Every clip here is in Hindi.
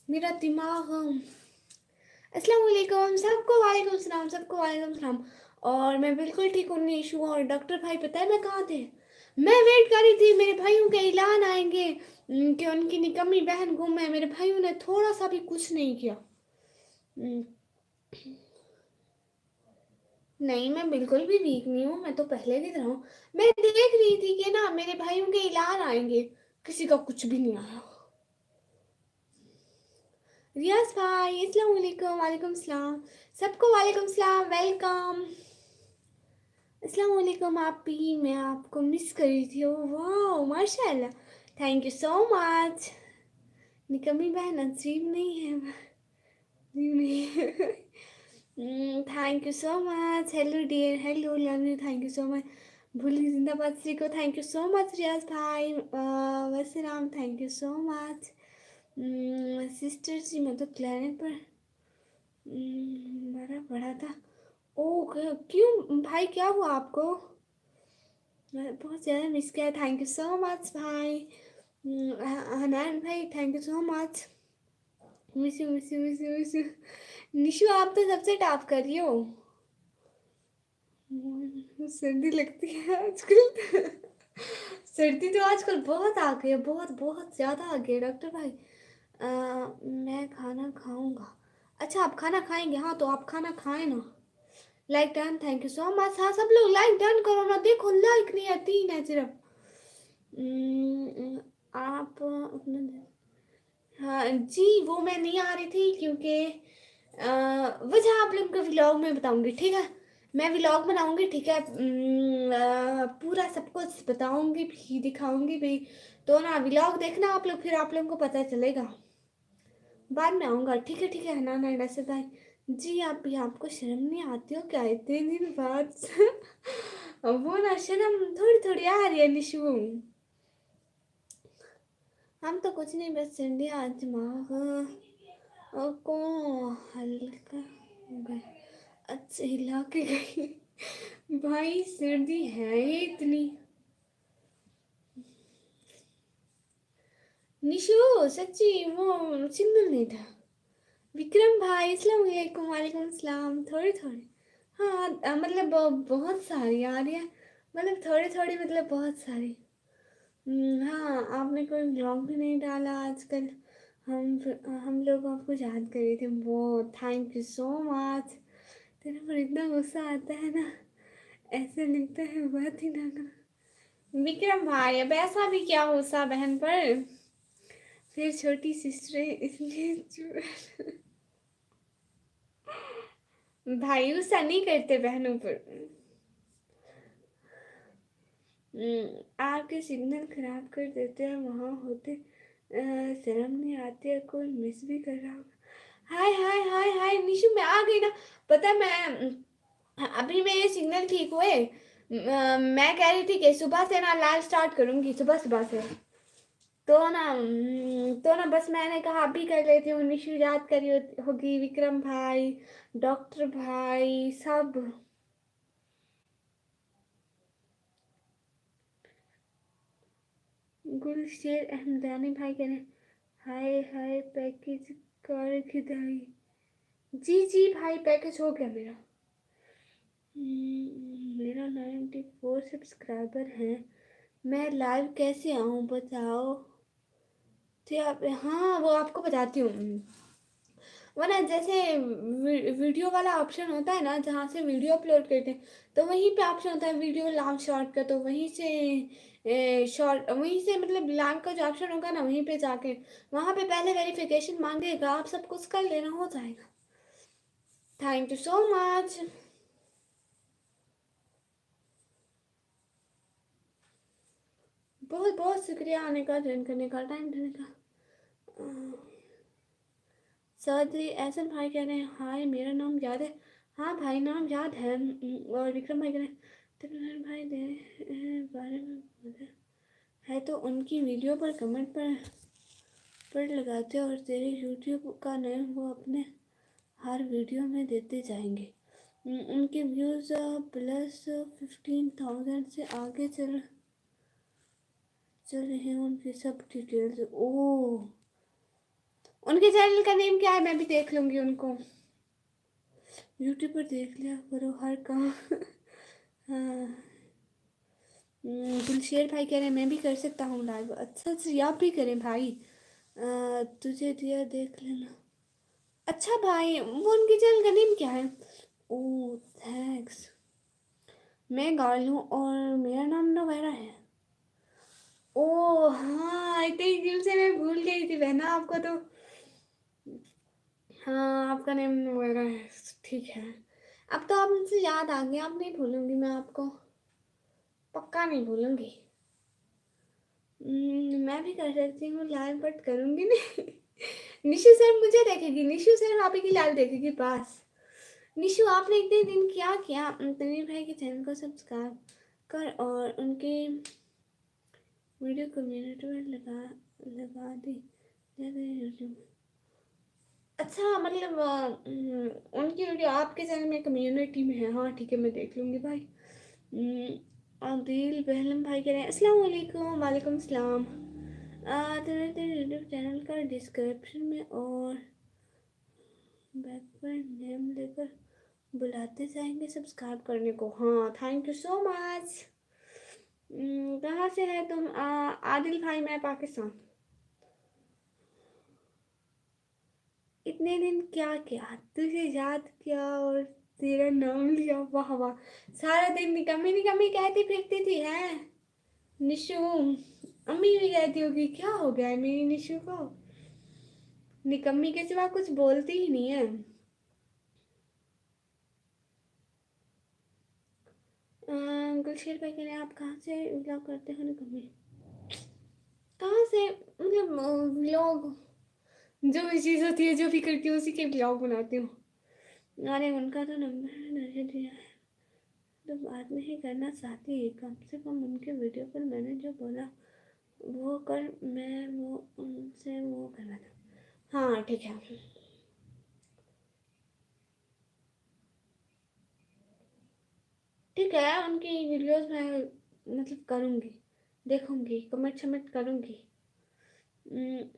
मेरा दिमाग अस्सलाम वालेकुम सबको, वालेकुम सलाम सबको, वालेकुम सलाम। और मैं बिल्कुल ठीक हूँ निशु। और डॉक्टर भाई पता है मैं कहाँ थे? मैं वेट कर रही थी, मेरे भाइयों के ऐलान आएंगे कि उनकी निकम्मी बहन गुम है। मेरे भाइयों ने थोड़ा सा भी कुछ नहीं किया। हम्म, नहीं, मैं बिल्कुल भी वीक नहीं हूँ, मैं तो पहले की तरह हूँ। मैं देख रही थी कि ना मेरे भाइयों के ऐलान आएंगे, किसी का कुछ भी नहीं आया। रियाज भाई अस्सलाम वालेकुम, वालेकुम सलाम सबको, वालेकुम सलाम, वेलकम। अस्सलाम वालेकुम। आप भी, मैं आपको मिस कर रही थी। ओह वाह माशाल्लाह, थैंक यू सो मच। निकम्मी बहन अजीब नहीं है, अजीब नहीं है। Thank you so much. Hello dear, hello love you, thank you so much. भूली जिंदाबाद श्री को thank you so much. Riyaz भाई Vasiram thank you so much. Sister ji मैं तो क्लैरिनेट पर बड़ा पढ़ा था। ओ क्यों भाई, क्या हुआ आपको? मैं बहुत ज़्यादा मिस किया। थैंक यू सो मच भाई। हनान भाई thank you so much. Miss you miss you miss you miss you. Nishu आप तो सबसे टॉप कर रही हो। सर्दी लगती है आजकल। सर्दी तो आजकल बहुत आ गई है, बहुत बहुत ज़्यादा आ गई है डॉक्टर भाई। मैं खाना खाऊंगा। अच्छा आप खाना खाएंगे, हाँ तो आप खाना खाएं ना। Like done thank you so much. हाँ सब लोग लाइक डन करो ना, देखो लाइक नहीं है, 3 है सिर्फ। आप अपना, हाँ जी वो मैं नहीं आ रही थी क्योंकि वजह आप लोग को व्लॉग में बताऊंगी, ठीक है? मैं व्लॉग बनाऊंगी, ठीक है? पूरा सब कुछ बताऊंगी भी, दिखाऊंगी भी। तो ना व्लॉग देखना आप लोग, फिर आप लोगों को पता चलेगा। बाद में आऊँगा, ठीक है? ठीक है ना ना वैसे भाई। जी आप भी, आपको शर्म नहीं आती हो क्या इतने दिन बाद? वो ना शर्म थोड़ी थोड़ी आ रही है निशु। हम तो कुछ नहीं, बस ठंडी आज दिमाग को हल्का हो गया। अच्छा हिला के गई। भाई सर्दी है ही इतनी। निशु सच्ची वो सिग्नल नहीं था। विक्रम भाई अस्सलाम वालेकुम, वालेकुम सलाम। थोड़ी थोड़ी, हाँ मतलब बहुत सारी आ रही है, मतलब थोड़ी थोड़ी मतलब बहुत सारी। हाँ आपने कोई ब्लॉग भी नहीं डाला आजकल। हम लोग आपको याद कर रहे थे, वो थैंक यू सो मच। तेरे पर इतना गुस्सा आता है ना, ऐसे लगता है बात ही ना कर। विक्रम भाई अब ऐसा भी क्या गुस्सा बहन पर? फिर छोटी सिस्टर इसलिए भाई गुस्सा नहीं करते बहनों पर। आपके सिग्नल खराब कर देते हैं वहाँ होते। शर्म नहीं आती है, कोई मिस भी कर रहा होगा। हाय हाय हाय हाय निशु मैं आ गई ना। पता है मैं अभी मेरे सिग्नल ठीक हुए। मैं कह रही थी कि सुबह से ना लाइव स्टार्ट करूँगी, सुबह सुबह से। तो ना बस मैंने कहा अभी कर लेती हूँ। निशु याद करी होगी, विक्रम भाई, डॉक्टर भाई सब। गुलशेर अहमदानी भाई कह रहे हाय हाय पैकेज कर खिदाई। जी जी भाई पैकेज हो गया मेरा। मेरा 94 सब्सक्राइबर हैं। मैं लाइव कैसे आऊँ बताओ? तो आप, हाँ वो आपको बताती हूँ। वो ना जैसे वीडियो वाला ऑप्शन होता है ना, जहाँ से वीडियो अपलोड करते हैं, तो वहीं पे ऑप्शन होता है वीडियो लॉन्ग शॉर्ट का। तो वहीं से शॉर्ट, वहीं से मतलब लॉन्ग का जो ऑप्शन होगा ना, वहीं पे जाके वहाँ पे पहले वेरिफिकेशन मांगेगा, आप सब कुछ कर लेना, हो जाएगा। Thank you so much. बहुत बहुत शुक्रिया आने का, ज्वाइन करने का, टाइम देने का। सदरी एहसन भाई कह रहे हैं हाय मेरा नाम याद है। हाँ भाई नाम याद है। और विक्रम भाई कह रहे हैं तिरंगा भाई दे बारे में पता है तो उनकी वीडियो पर कमेंट पर लगाते और तेरे यूट्यूब का नेम वो अपने हर वीडियो में देते जाएंगे। उनके व्यूज़ प्लस 15,000 से आगे चल रहे हैं उनकी सब डिटेल्स। ओह उनके चैनल का नेम क्या है, मैं भी देख लूँगी उनको। यूट्यूब पर देख लिया करो हर काम। हाँ। गुलशेर भाई कह रहे हैं मैं भी कर सकता हूँ लाइव। अच्छा अच्छा, आप भी करें भाई। तुझे दिया देख लेना। अच्छा भाई, वो उनके चैनल का नेम क्या है? ओह थैंक्स। मैं गार्ल हूँ और मेरा नाम नोवेरा है। ओह हाँ, इतने दिन से मैं भूल गई थी बहना आपको तो। हाँ, आपका नेम नोवेरा है, ठीक है। अब तो आप मुझसे याद आ गया, अब नहीं भूलूंगी मैं आपको, पक्का नहीं भूलूंगी। मैं भी कर सकती हूँ लाइव, बट करूँगी नहीं। निशु सर मुझे देखेगी, निशु सर आप की लाइव देखेगी बस। निशु आपने इतने दिन क्या किया, तनवीर भाई के चैनल को सब्सक्राइब कर और उनके वीडियो कम्युनिटी में लगा दी यूट्यूब। अच्छा मतलब उनकी वीडियो आपके चैनल में कम्युनिटी में है? हाँ ठीक है, मैं देख लूँगी भाई। आदिल बहलम भाई कह रहे हैं अस्सलाम वालेकुम। वालेकुम सलाम। तेरे यूट्यूब चैनल का डिस्क्रिप्शन में और बैक पर नेम लेकर बुलाते जाएंगे सब्सक्राइब करने को। हाँ थैंक यू सो मच। कहाँ से है तुम? आदिल भाई मैं पाकिस्तान। इतने दिन क्या किया, तुझे याद किया और तेरा नाम लिया, वाह वाह। सारा दिन निकम्मी निकम्मी कहती फिरती थी है निशु। अम्मी भी कहती होगी क्या हो गया है मेरी निशु को, निकम्मी के सिवा कुछ बोलती ही नहीं है। गुलशेर भाई कह रहे हैं आप कहाँ से व्लॉग करते हो निकम्मी? कहाँ से मतलब व्लॉग जो भी चीज़ होती है जो भी करती हूँ उसी के ब्लॉग बनाती हूँ। अरे उनका तो नंबर नहीं दिया है तो बाद में ही करना चाहती, कम से कम उनके वीडियो पर मैंने जो बोला वो कर, मैं वो उनसे वो करवा था। हाँ ठीक है, ठीक है उनकी वीडियोस मैं मतलब करूँगी, देखूँगी, कमेंट शमेंट करूँगी।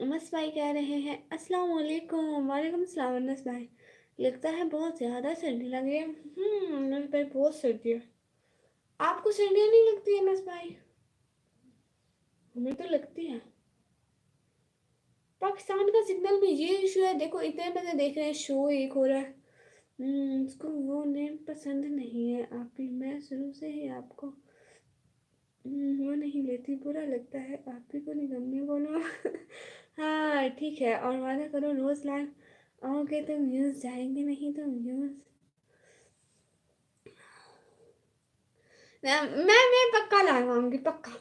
अनस भाई कह रहे हैं अस्सलाम वालेकुम। वालेकुम सलाम अनस भाई। लगता है बहुत ज़्यादा सर्दी लग रही है। अनस भाई बहुत सर्दी है। आपको सर्दियाँ नहीं लगती है अनस भाई? हमें तो लगती है। पाकिस्तान का सिग्नल में ये इशू है, देखो इतने बंदे देख रहे हैं, शो एक हो रहा है। उसको वो नेम पसंद नहीं है आपकी, मैं शुरू से ही आपको वो नहीं लेती, बुरा लगता है आप ही को निकम्मी बोलो। हाँ ठीक है, और वादा करो रोज लाइव आओगे तो व्यूज जाएंगे, नहीं तो व्यूज। मैं पक्का लाइव आऊंगी पक्का।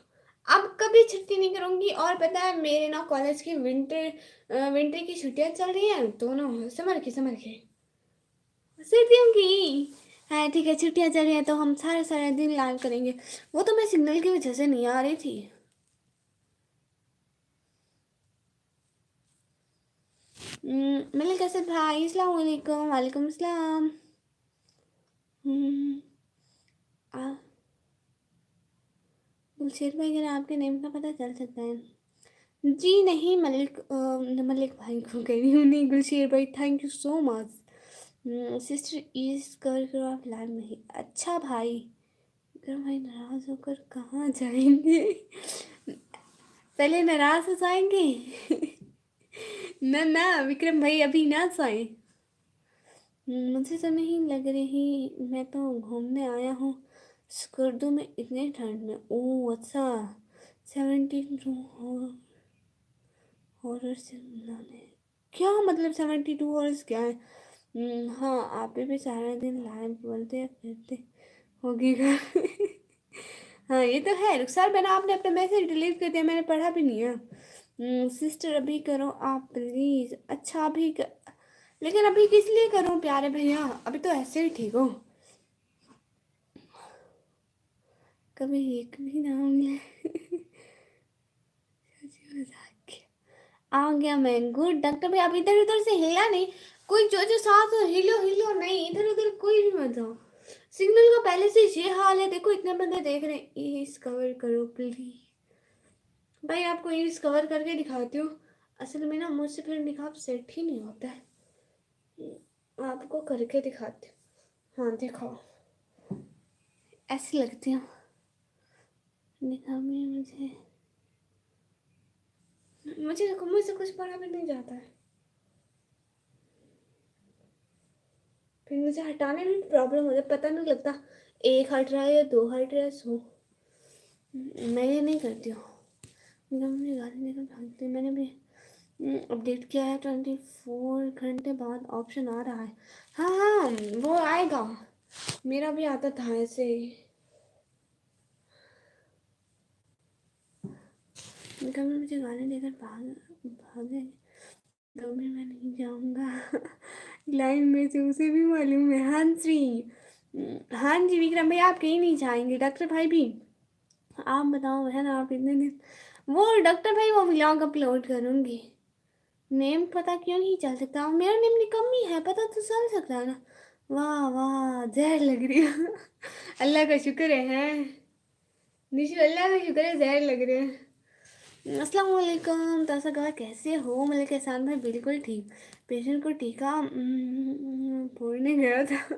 अब कभी छुट्टी नहीं करूंगी, और पता है मेरे ना कॉलेज की विंटर की छुट्टियां चल रही हैं तो ना समर के सर्दियों की। हाँ ठीक है, छुट्टियां चल रही हैं तो हम सारे सारे दिन लाइव करेंगे। वो तो मैं सिग्नल की वजह से नहीं आ रही थी। मलिक असद भाई अस्सलाम वालेकुम। वालेकुम अस्सलाम। हम्म, आ- गुलशेर भाई अगर आपके नेम का पता चल सकता है? जी नहीं, मलिक भाई को कह रही हूँ, नहीं गुलशेर भाई, thank you so much. Sister इस कर आप लाइव नहीं? अच्छा भाई, अगर भाई नाराज होकर कहाँ जाएंगे? पहले नाराज हो जाएंगे। ना ना विक्रम भाई अभी ना सोए। मुझे तो नहीं लग रही, मैं तो घूमने आया हूँ स्कर्दू में इतने ठंड में। ओह अच्छा, 72 हॉरर से मिलाने, क्या मतलब 72 हॉरर्स क्या है? हाँ आप भी सारा दिन लाइव बोलते फिरते होगी घर। हाँ ये तो है रुखसार बना, आपने अपना मैसेज डिलीट कर दिया, मैंने पढ़ा भी नहीं है। सिस्टर अभी करो आप प्लीज़। अच्छा अभी लेकिन अभी किस लिए करूँ प्यारे भैया, अभी तो ऐसे ही ठीक हो। कभी एक भी नाम ले। आ गया मैं गुड। डॉक्टर भाई अब इधर उधर से हिला नहीं, कोई जो जो साथ हो हिलो हिलो नहीं, इधर उधर कोई भी मत जाओ। सिग्नल का पहले से ये हाल है, देखो इतने बंदे देख रहे हैं। इस कवर करो प्लीज भाई, आपको इस कवर करके दिखाती हूँ। असल में ना मुझसे फिर निकाब सेट ही नहीं होता है। आपको करके दिखाती हूँ। हाँ दिखाओ, ऐसी लगती हूँ निकाब में। मुझे मुझसे कुछ पढ़ा भी नहीं जाता है, फिर मुझे हटाने में प्रॉब्लम हो जाए, पता नहीं लगता एक हट रहा है या दो हट रहा है। सो मैं ये नहीं करती हूँ। मुझे गाली देकर भागती हूँ। मैंने भी अपडेट किया है, 24 घंटे बाद ऑप्शन आ रहा है। हाँ हाँ वो आएगा, मेरा भी आता था ऐसे ही। कभी मुझे गाली देकर भागे तो भी मैं नहीं जाऊँगा। लाइन में से उसे भी मालूम है। हाँ जी, हाँ जी विक्रम भाई, आप कहीं नहीं जाएंगे। डॉक्टर भाई भी, आप बताओ बहन, आप इतने दिन। वो डॉक्टर भाई वो व्लॉग अपलोड करूँगी। नेम पता क्यों नहीं चल सकता? मेरा नेम निकम्मी है, पता तो चल सकता है ना। वाह वाह, जहर लग रही है। अल्लाह का शुक्र है निशु, अल्लाह का शुक्र है जहर लग रहे हैं। अस्सलाम वालेकुम तासा कहा, कैसे हो? मलिक एहसान भाई बिल्कुल ठीक। पेशेंट को टीका फोड़ने गया था।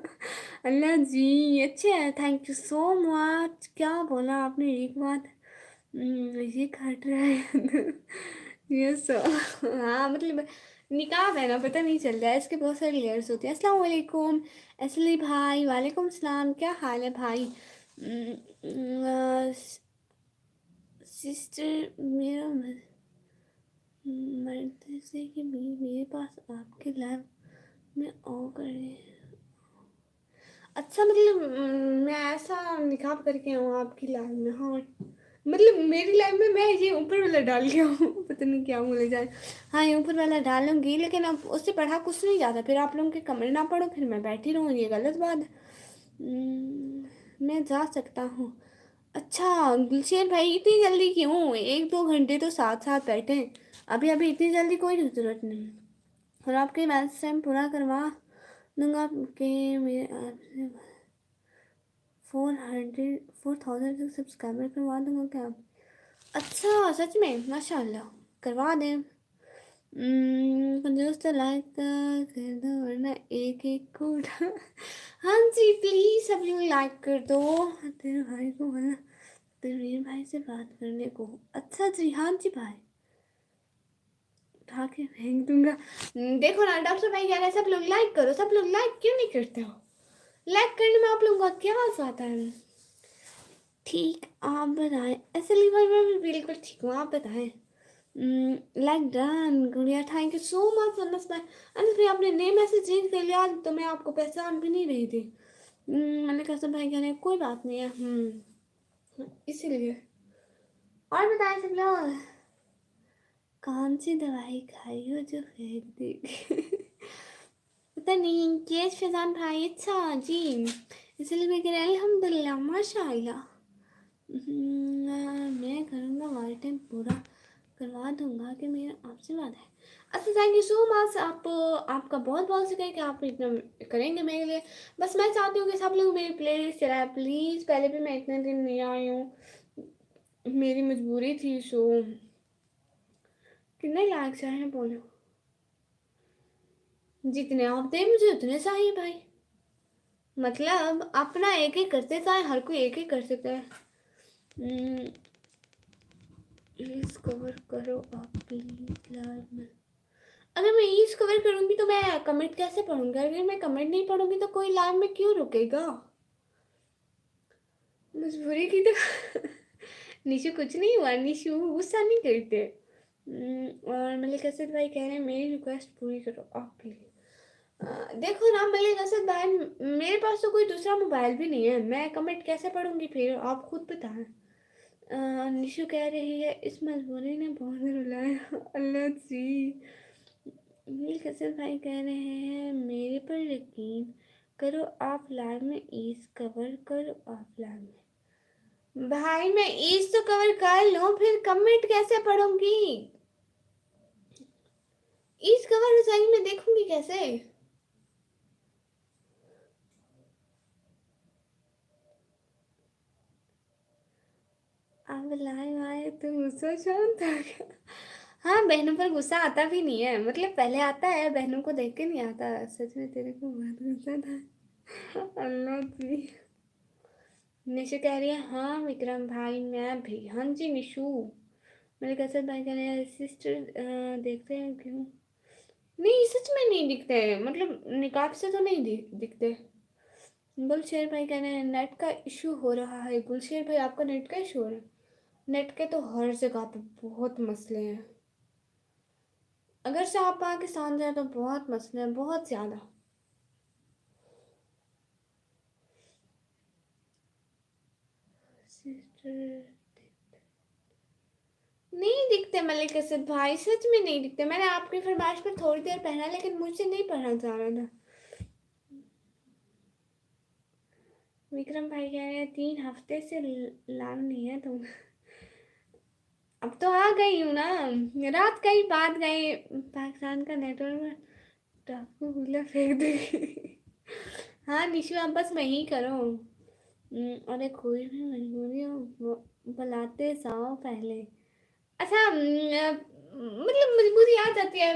अल्लाह जी, अच्छे है, थैंक यू सो मच। क्या बोला आपने एक बात? ये काट रहा है। ये सो हाँ मतलब निकाब है ना, पता नहीं चल रहा है, इसके बहुत सारे लेयर्स होते हैं। अस्सलाम वालेकुम असली भाई, वालेकुम सलाम, क्या हाल है भाई? सिस्टर मेरा मर्द से कि मेरे पास आपके लैब में कर रहे हैं। अच्छा मतलब मैं ऐसा निकाब करके हूँ आपकी लैब में? हाँ मतलब मेरी लाइफ में मैं ये ऊपर वाला डाल के हूँ। पता नहीं क्या बोले जाए। हाँ ये ऊपर वाला डालूंगी, लेकिन अब उससे पढ़ा कुछ नहीं जाता, फिर आप लोगों के कमरे ना पढ़ो, फिर मैं बैठी रहूँ, ये गलत बात है। मैं जा सकता हूँ? अच्छा गुलशेर भाई, इतनी जल्दी क्यों? एक दो घंटे तो साथ साथ बैठे, अभी अभी इतनी जल्दी कोई ज़रूरत नहीं। और आपके मैथ्स टाइम पूरा करवा दूंगा आपके। मेरे आपसे 400 तक सब्सक्राइबर करवा दूंगा क्या आप? अच्छा सच में? माशाल्लाह, करवा दें। कंजूस तो लाइक कर दो वरना एक एक को हाँ जी प्लीज सब लोग लाइक कर दो। तेरे भाई को बोलना तेरे वीर भाई से बात करने को। अच्छा जी, हाँ जी भाई, उठा के फेंक दूंगा। देखो ना डॉक्टर भाई कह रहे हैं सब लोग लाइक करो, सब लोग लाइक क्यों नहीं करते हो? लाइक करने में आप लोगों का क्या आता है? ठीक, आप बताएं। असली भाई मैं भी बिल्कुल ठीक हूँ, आप बताएं। लाइक डन गुड़िया, thank you so much Anas भाई। अनस भाई आपने नेम ऐसे चेंज कर लिया तो मैं आपको पहचान भी नहीं रही थी। मैंने कहा सब भाई कह रहे हैं कोई बात नहीं है, इसीलिए। और बताएं सब लोग, कौन सी दवाई खाई हो जो फेंक दी? पता नहीं। केस फैजान भाई, अच्छा जी, इसलिए मैं कह रहा अल्हम्दुलिल्लाह माशाअल्लाह। मैं करूँगा वाल टाइम पूरा करवा दूंगा कि मेरा आपसे बात है। अच्छा थैंक यू सो मच। आप आपका बहुत बहुत शुक्रिया कि आप इतना करेंगे मेरे लिए। बस मैं चाहती हूँ कि सब लोग मेरी प्लेलिस्ट चलाएं प्लीज़। पहले भी मैं इतने दिन नहीं आई हूँ, मेरी मजबूरी थी। सो कितने लायक चाहिए बोलो? जितने आप दे मुझे उतने चाहिए भाई। मतलब अपना एक ही करते चाहे हर कोई एक ही कर सकता है। प्लीज कवर करो आप प्लीज लाइव में। अगर मैं ईज कवर करूंगी तो मैं कमेंट कैसे पढ़ूंगी? अगर मैं कमेंट नहीं पढ़ूंगी तो कोई लाइव में क्यों रुकेगा? मजबूरी की तो निशु कुछ नहीं हुआ, निशु गुस्सा नहीं करते। और मलिक असद भाई कह रहे हैं मेरी रिक्वेस्ट पूरी करो आप प्लीज। देखो ना मलिक असद भाई, मेरे पास तो कोई दूसरा मोबाइल भी नहीं है, मैं कमेंट कैसे पढ़ूंगी फिर? आप खुद बताएं। निशु कह रही है इस मजबूरी ने बहुत रुलाया। अल्लाह जी। नील कसर भाई कह रहे हैं मेरे पर यकीन करो, आप लाइव में ईज कवर करो आप लाइव में। भाई मैं ईज तो कवर कर लूं, फिर कमेंट कैसे पढ़ूंगी? ईज कवर हो जाएगी, मैं देखूंगी कैसे? आप लाइव आए तो गुस्सा शांत हो गया। हाँ, बहनों पर गुस्सा आता भी नहीं है, मतलब पहले आता है, बहनों को देख के नहीं आता। सच में तेरे को बहुत गुस्सा था। अल्लाह की। निशु कह रही है हाँ विक्रम भाई मैं भी। हाँ जी निशु। मेरे कसरत भाई कह रहे हैं सिस्टर देखते हैं क्यों। नहीं सच में नहीं दिखते, मतलब निकाब से तो नहीं दिखते। गुलशेर भाई कह रहे हैं नेट का इशू हो रहा है। गुलशेर भाई आपका नेट का इशू हो रहा है? नेट के तो हर जगह पे बहुत मसले हैं। अगर से आप पाकिस्तान जाए तो बहुत मसले हैं, बहुत ज़्यादा। सिस्टर नहीं दिखते मलिक असद भाई, सच में नहीं दिखते। मैंने आपकी फरमाइश पर थोड़ी देर पहना, लेकिन मुझसे नहीं पढ़ा जा रहा था। विक्रम भाई कह रहे हैं 3 हफ्ते से लान नहीं है तुम। अब तो आ गई हूँ ना, रात का ही बात गई। पाकिस्तान का नेटवर्क टापू गुला फेंक देगी। हाँ निशु आप बस वही करो। अरे कोई भी मजबूरी हो बुलाते जाओ पहले। अच्छा मतलब मजबूरी आ जाती है।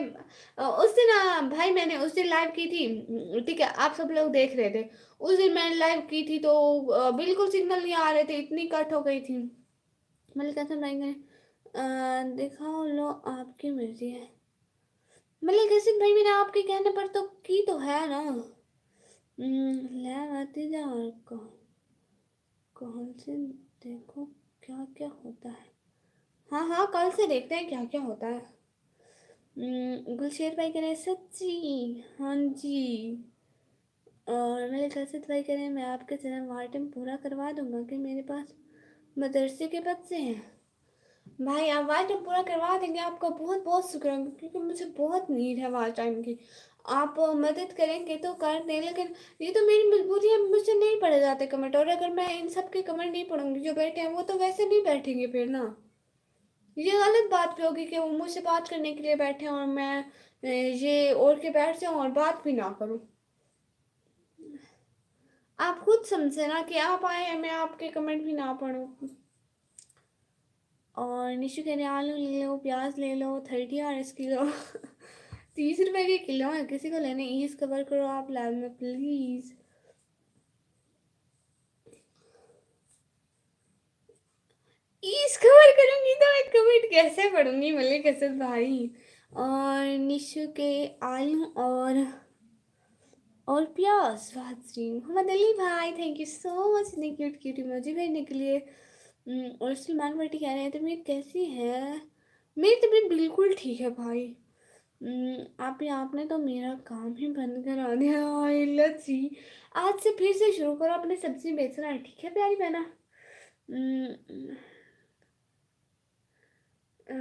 उस दिन भाई मैंने उस दिन लाइव की थी। ठीक है आप सब लोग देख रहे थे। उस दिन मैंने लाइव की थी तो बिल्कुल सिग्नल नहीं आ रहे थे, इतनी कट हो गई थी। मतलब कैसे बनाएंगे? दिखाओ लो आपकी मर्जी है। मतलब कैसे भाई मैंने आपके कहने पर तो की तो है ना। लैब आती जा और कौन से देखो क्या क्या होता है। हाँ हाँ कल से देखते हैं क्या क्या होता है। गुलशेर भाई कह रहे हैं सच्ची। हाँ जी। और मेरे कसरत भाई कह रहे हैं मैं आपके जन्म वार्टन पूरा करवा दूंगा कि मेरे पास मदरसे के बच्चे हैं। भाई आप वार्टन पूरा करवा देंगे, आपका बहुत बहुत शुक्र है, क्योंकि मुझे बहुत नीड है वार टाइम की। आप मदद करेंगे तो कर दें, लेकिन ये तो मेरी मजबूरी है, मुझसे नहीं पढ़े जाते कमेंट। और अगर मैं इन सब के कमेंट नहीं पढ़ूंगी जो बैठे हैं वो तो वैसे नहीं बैठेंगे फिर ना। ये गलत बात पे होगी कि वो मुझसे बात करने के लिए बैठे हैं और मैं ये ओढ़ के बैठ जाऊँ और बात भी ना करूँ। आप खुद समझे ना कि आप आए हैं, मैं आपके कमेंट भी ना पढूं। और निशु कह रहे आलू ले लो प्याज ले लो 30 RS किलो। 30 रुपए के किलो है, किसी को लेने ईज कवर करो आप लाइव में प्लीज। ईज कवर करूंगी तो मैं कमेंट कैसे पढ़ूंगी मलिक असद भाई। और निशु के आलू और प्याज स्वाद मोहम्मद अली भाई थैंक यू सो मच इतनी क्यूट क्यूट इमोजी भेजने के लिए। और सलमान भट्टी कह रहे हैं तबीयत कैसी है? मेरी तबीयत बिल्कुल ठीक है भाई। आपने तो मेरा काम ही बंद करा दिया। ओए लच्छी आज से फिर से शुरू करो अपनी सब्जी बेचना, ठीक है प्यारी बहना।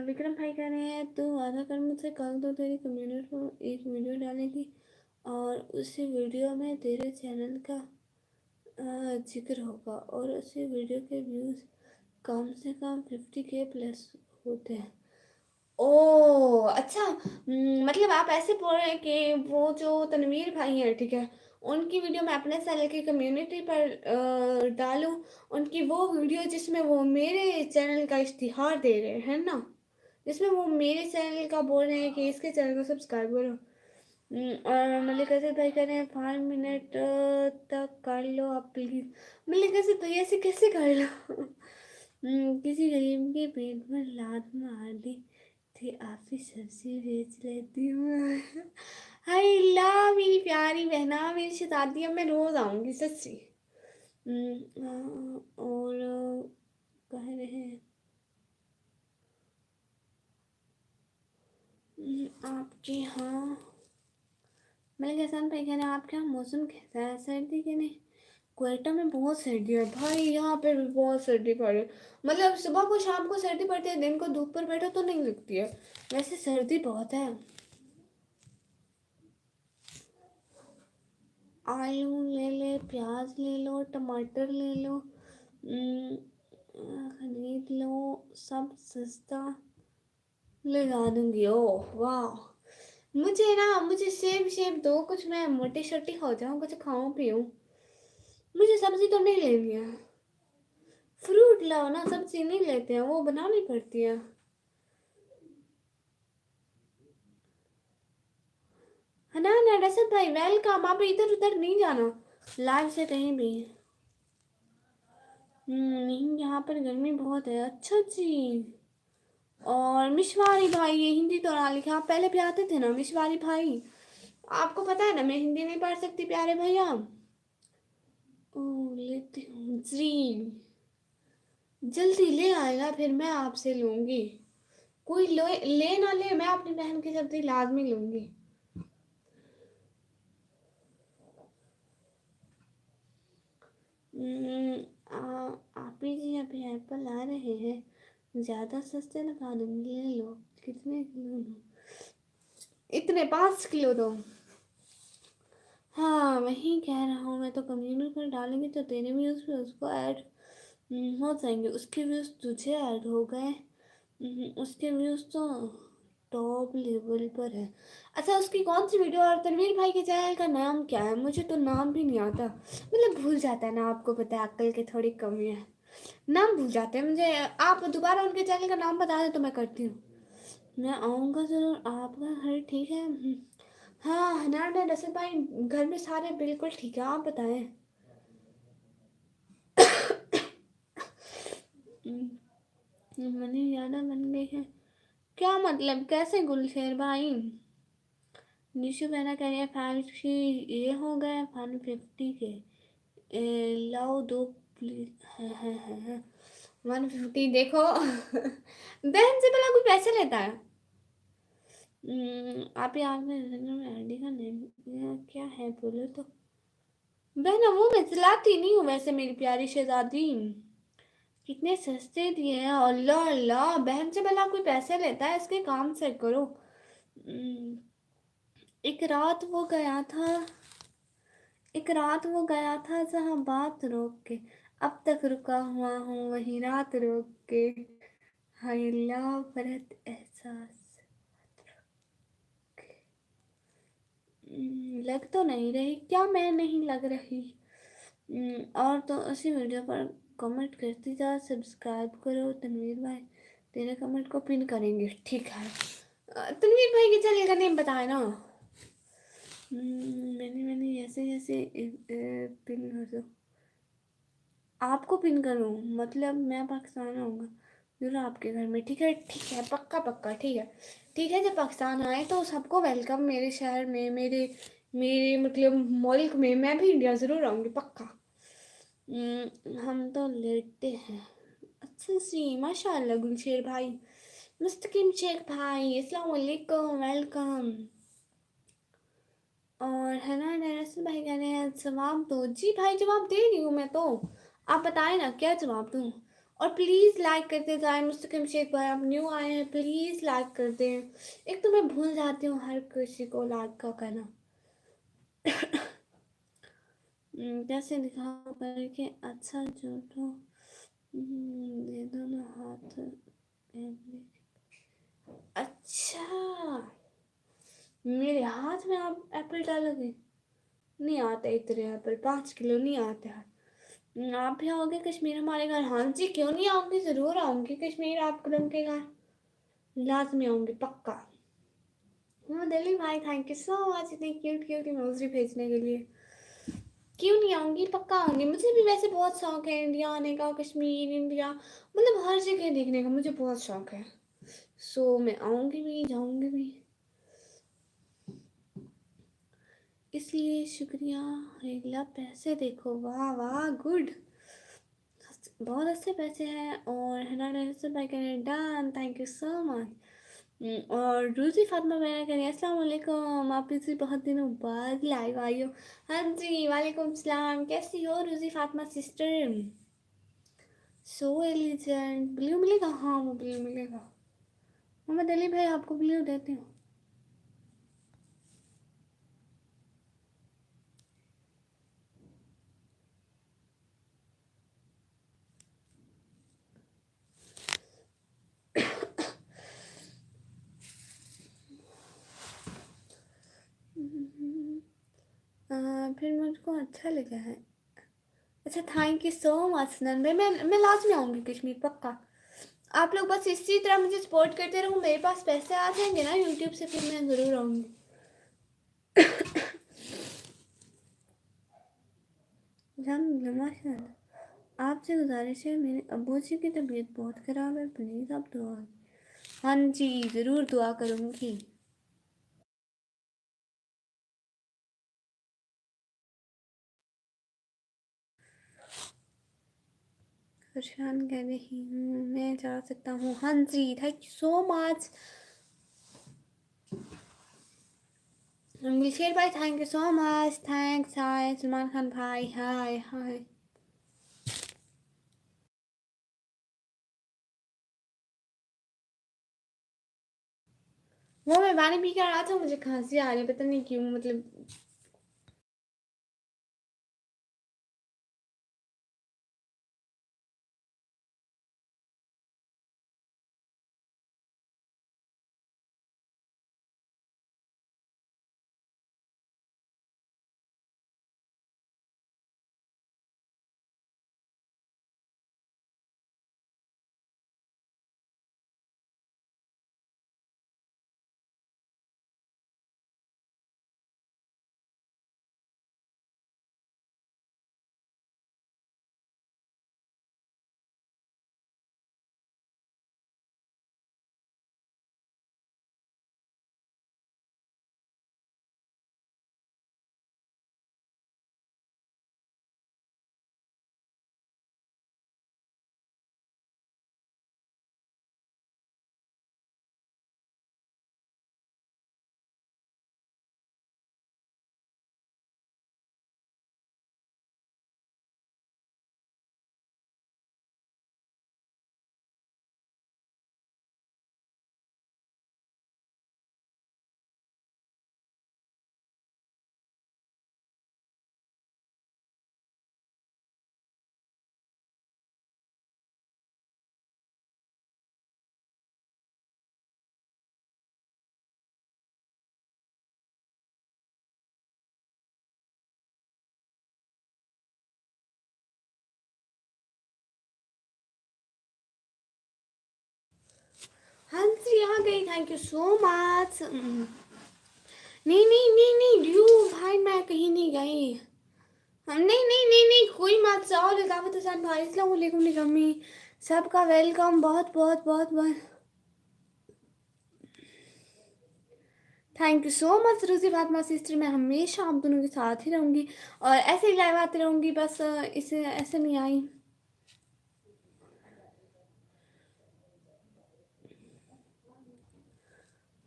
विक्रम भाई कह रहे हैं तू वादा कर मुझसे कल तो तेरी कम्युनिटी को एक वीडियो डालेगी और उसी वीडियो में तेरे चैनल का जिक्र होगा और उसी वीडियो के व्यूज़ कम से कम 50K प्लस होते हैं। ओह अच्छा। मतलब आप ऐसे बोल रहे हैं कि वो जो तनवीर भाई हैं ठीक है, उनकी वीडियो मैं अपने चैनल की कम्युनिटी पर डालूं। उनकी वो वीडियो जिसमें वो मेरे चैनल का इश्तिहार दे रहे हैं ना, जिसमें वो मेरे चैनल का बोल रहे हैं कि इसके चैनल को सब्सक्राइब करो। और मलिक असद भाई कह रहे हैं 5 मिनट तक कर लो आप प्लीज़। मलिक असद भाई ऐसे कैसे कर लो? किसी गरीब के पेट में लात मार दी थी आप ही सब्जी बेच लेती हूँ। हाय ला मेरी प्यारी बहना मेरी शताब्दी, अब मैं रोज आऊंगी सच्ची। और कह रहे हैं आपके यहाँ मैं कैसा भाई कह रहे हैं आपके यहाँ मौसम कैसा है, सर्दी के नहीं? क्वेटा में बहुत सर्दी है भाई, यहाँ पे भी बहुत सर्दी पड़ रही है। मतलब सुबह को शाम को सर्दी पड़ती है, दिन को धूप पर बैठो तो नहीं लगती है, वैसे सर्दी बहुत है। आलू ले ले प्याज ले लो टमाटर ले लो खरीद लो सब सस्ता लगा दूंगी। ओह वाह। मुझे सेब सेब दो कुछ, मैं मोटी छोटी हो जाऊँ, कुछ खाऊं पीऊं। मुझे सब्जी तो नहीं लेनी है। फ्रूट लाओ ना, सब्जी नहीं लेते हैं वो बनानी पड़ती है। ना रसद भाई वेलकम। आप इधर उधर नहीं जाना लाइव से कहीं भी। नहीं, यहाँ पर गर्मी बहुत है। अच्छा जी। और मिशवारी भाई, ये हिंदी तो ना लिखा, आप पहले भी आते थे ना मिशवारी भाई। आपको पता है ना मैं हिंदी नहीं पढ़ सकती प्यारे भैया। ओ, लेती हूँ जी। जल्दी ले आएगा फिर मैं आपसे लूंगी। कोई ले ना ले, मैं अपनी बहन की सब्जी लाजमी लूंगी। आप ही जी अभी एप्पल आ रहे हैं, ज़्यादा सस्ते लगा दूंगी, ले लो। कितने किलो दो? इतने 5 किलो दो। हाँ वही कह रहा हूँ मैं, तो कम्युनिटी पर डालेंगे तो तेरे व्यूज़ पे उसको ऐड हो जाएंगे, उसके व्यूज़ तुझे ऐड हो गए। उसके व्यूज़ तो टॉप लेवल पर है। अच्छा उसकी कौन सी वीडियो, और तनवीर भाई के चैनल का नाम क्या है? मुझे तो नाम भी नहीं आता, मतलब भूल जाता है ना, आपको पता है अक्ल की थोड़ी कमी है, नाम भूल जाते हैं मुझे। आप दोबारा उनके चैनल का नाम बता दें तो मैं करती हूँ। मैं आऊँगा ज़रूर। आपका घर ठीक है? हाँ हनान है रसद भाई, घर में सारे बिल्कुल ठीक है, आप बताएं। मनी ज़्यादा बन गई है? क्या मतलब, कैसे गुलशेर भाई? निशु बहना कह रही है 5 की ये हो गए 150 के। लाओ दो प्लीज। है 150 देखो। बहन से भला कोई पैसे लेता है? आप ही आपने आईडी का नेम क्या है बोलो तो। बहना वो मैं चलाती नहीं हूँ वैसे मेरी प्यारी शहजादी। कितने सस्ते दिए हैं, अल्लाह अल्लाह। बहन से भला कोई पैसे लेता है? इसके काम से करो। हम्म, एक रात वो गया था, एक रात वो गया था जहाँ बात रोक के, अब तक रुका हुआ हूँ वही रात रोक के। हाय अल्लाह फरहत एहसास। लग तो नहीं रही क्या? मैं नहीं लग रही। और तो उसी वीडियो पर कमेंट करती जा, सब्सक्राइब करो तनवीर भाई। तेरे कमेंट को पिन करेंगे, ठीक है। तनवीर भाई के चैनल का नेम बताए ना। मैंने जैसे जैसे पिन कर दो। आपको पिन करूँ मतलब मैं पाकिस्तान आऊँगा जरूर आपके घर में, ठीक है पक्का पक्का, ठीक है ठीक है। जब पाकिस्तान आए तो सबको वेलकम मेरे शहर में, मेरे मेरे मतलब मुल्क में। मैं भी इंडिया ज़रूर आऊँगी पक्का। हम तो लेटे हैं। अच्छा जी माशाल्लाह गुलशेर भाई। मुस्तकिम शेख भाई अस्सलाम वालेकुम, वेलकम। और है ना नरसल भाई कह रहे हैं जवाब दो। जी भाई जवाब दे रही हूँ मैं तो, आप बताएं ना क्या जवाब दूँ। और प्लीज़ लाइक करते जाएं। मुस्तकिम शेख भाई आप न्यू आए हैं, प्लीज़ लाइक कर दें। एक तो मैं भूल जाती हूँ हर किसी को लाइक का करना। कैसे दिखाओ करके अच्छा झूठो दे दो ना हाथ। अच्छा मेरे हाथ में आप एप्पल डालोगे? नहीं आते इतने एप्पल, 5 किलो नहीं आते हैं। आप भी आओगे कश्मीर हमारे घर? हाँ जी क्यों नहीं आऊँगी, ज़रूर आऊँगी कश्मीर आपके उनके घर, लाजमी आऊँगी पक्का। हाँ दिल्ली भाई थैंक यू सो मच इतनी क्यूट क्यूट इमोजी भेजने के लिए। क्यों नहीं आऊँगी, पक्का आऊँगी। मुझे भी वैसे बहुत शौक है इंडिया आने का, कश्मीर इंडिया मतलब हर जगह देखने का मुझे बहुत शौक है। सो मैं आऊँगी भी जाऊँगी भी, इसलिए शुक्रिया। अगला पैसे देखो, वाह वाह गुड, बहुत अच्छे पैसे हैं। और है ना नरसल भाई कह रहे हैं done, thank you so much. और रूजी फातिमा बहना कह रही है अस्सलाम वालेकुम, आप इसी बहुत दिनों बाद लाइव आई हो। हाँ जी वालेकुम सलाम, कैसी हो रूजी फातिमा सिस्टर? सो एलिजेंट। ब्लू मिलेगा? हाँ वो ब्लू मिलेगा। मोहम्मद अली भाई आपको ब्लू देती हूँ। फिर मुझको अच्छा लगा है। अच्छा थैंक यू सो मच नंदे, मैं लाजमी आऊँगी कश्मीर पक्का। आप लोग बस इसी तरह मुझे सपोर्ट करते रहो, मेरे पास पैसे आ जाएंगे ना यूट्यूब से, फिर मैं ज़रूर आऊँगी। अल्हम्दुलिल्लाह माशाल्लाह। आपसे गुजारिश है, मेरे अब्बू जी की तबीयत बहुत ख़राब है, प्लीज़ आप दुआ। हाँ जी, ज़रूर दुआ करूँगी। फरशान कह रही हूँ मैं जा सकता हूँ। हाँ जी, thank you so much. Michelle भाई thank you so much, thanks. Hi Salman Khan भाई, हाय हाय। वो मैं पानी पी कर रहा था, मुझे खांसी आ रही है, पता नहीं क्यों, मतलब हाँ जी आ गई, थैंक यू सो मच। नहीं नहीं नहीं नहीं ड्यू भाई, मैं कहीं नहीं गई। नहीं नहीं नहीं नहीं, कोई मत जाओ। लिताफ़त हसन भाई अस्सलाम वालेकुम निकम्मी, सबका वेलकम, बहुत बहुत बहुत बहुत थैंक यू सो मच रूसी फातिमा सिस्टर। मैं हमेशा आप दोनों के साथ ही रहूँगी और ऐसे ही लाइव आती रहूँगी, बस इसे ऐसे नहीं आई।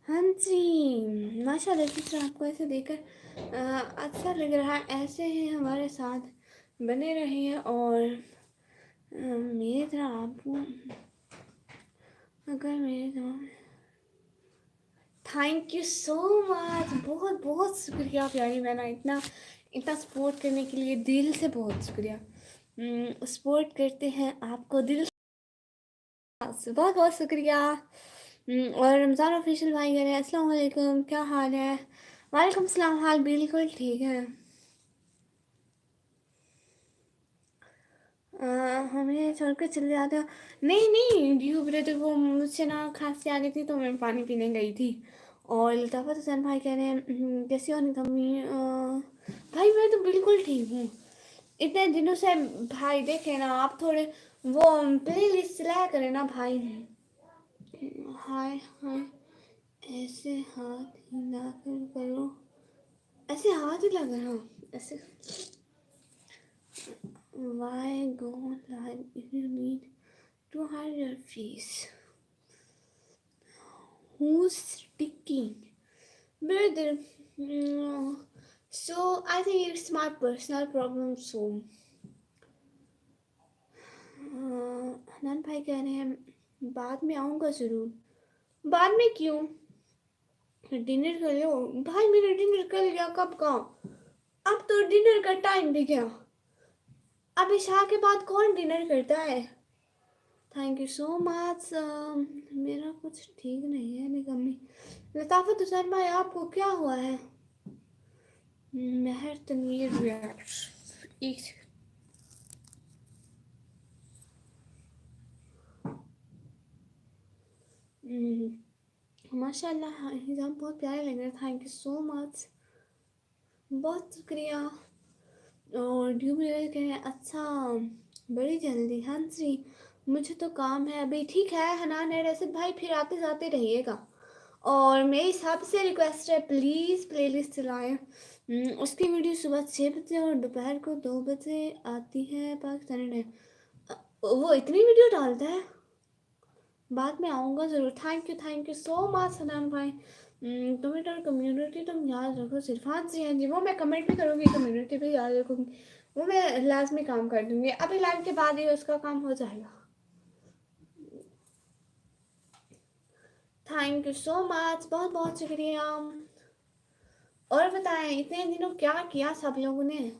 हाँ जी माशाल्लाह सिस्टर, आपको ऐसे देखकर अच्छा लग रहा है। ऐसे ही हमारे साथ बने रहिए और मेरी तरह आपको अगर मेरे तरह। थैंक यू सो मच, बहुत बहुत शुक्रिया प्यारी बहना, इतना इतना सपोर्ट करने के लिए दिल से बहुत शुक्रिया। सपोर्ट करते हैं आपको दिल से, बहुत बहुत शुक्रिया। और रमज़ान ऑफिशियल भाई कह रहे हैं अस्सलाम वालेकुम, क्या हाल है? वालेकुम सलाम, हाल बिल्कुल ठीक है। हमें छोड़ कर चले जाते हो? नहीं नहीं ड्यू ब्रदर, वो मुझसे ना खांसी आ गई थी तो मैं पानी पीने गई थी। और लताफ़त हुसैन भाई कह रहे हैं कैसी हो निकम्मी? भाई मैं तो बिल्कुल ठीक हूँ, इतने दिनों से। भाई देखे ना आप, थोड़े वो प्ले लिस्ट चलाया करें ना भाई। हाय हाय, ऐसे हाथ हिला कर करो, ऐसे हाथ हिला कर, हाँ ऐसे। Why go live if you need to hide your face? Who's sticking? Brother, so I think it's my personal problem. So, Hanan भाई कह रहे हैं बाद में आऊँगा ज़रूर। बाद में क्यों? डिनर कर लो भाई, मेरा डिनर कर लिया कब का। अब तो डिनर का टाइम भी गया, अब इशा के बाद कौन डिनर करता है? Thank you so much. मेरा कुछ ठीक नहीं है निकम्मी। लताफ़त हुसैन भाई आपको क्या हुआ है? महर तनवीर रिएक्ट, एक माशाल्लाह हिजाब बहुत प्यारे लग रहे हैं, थैंक यू सो मच। बहुत शुक्रिया। और ड्यूब कह रहे हैं अच्छा बड़ी जल्दी। हाँ जी, मुझे तो काम है अभी। ठीक है हनान है रैसिड भाई, फिर आते जाते रहिएगा। और मेरी सबसे रिक्वेस्ट है प्लीज़ प्लेलिस्ट चलाएं। उसकी वीडियो सुबह 6 बजे और दोपहर को 2 बजे आती है पाकिस्तानी टाइम। वो इतनी वीडियो डालता है? बाद में आऊँगा ज़रूर। Thank you so much Hanan भाई। कमेंट और कम्युनिटी तुम याद रखो सिर्फ। हाँ जी हाँ जी, वो मैं कमेंट भी करूँगी, कम्युनिटी भी याद रखूँगी। वो मैं लाजमी काम कर दूँगी, अभी लाइव के बाद ही उसका काम हो जाएगा। थैंक यू सो मच, बहुत बहुत शुक्रिया। और बताएं इतने दिनों क्या किया सब लोगों ने?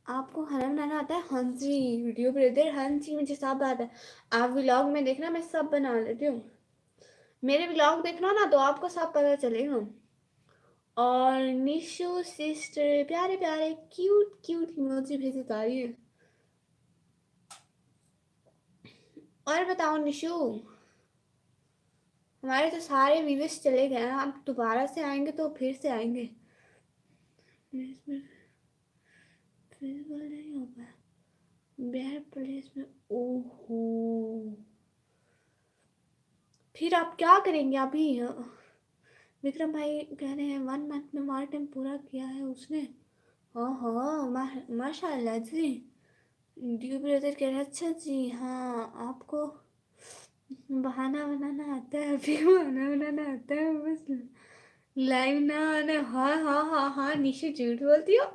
आपको खाना बनाना आता है? हाँ जी वीडियो ब्रदर, हाँ जी मुझे सब आता है। आप व्लॉग में देखना, मैं सब बना लेती हूँ। मेरे व्लॉग देखना ना तो आपको सब पता चलेगा। और निशु सिस्टर प्यारे प्यारे क्यूट क्यूट इमोजी भेजे जा रही है। और बताओ निशु, हमारे तो सारे व्यूअर्स चले गए हैं, अब दोबारा से आएंगे तो फिर से आएंगे। फिर बोल नहीं हो पाया बेहर प्लेस में। ओहो, फिर आप क्या करेंगे अभी? विक्रम भाई कह रहे हैं 1 मंथ में वार टाइम पूरा किया है उसने। हाँ हाँ माशाल्लाह जी। ड्यू ब्रदर कह रहे हैं अच्छा जी हाँ आपको बहाना बनाना आता है। अभी बहाना बनाना आता है बस लाइव ना आना। हाँ हाँ हाँ हाँ निशु झूठ बोलती हो।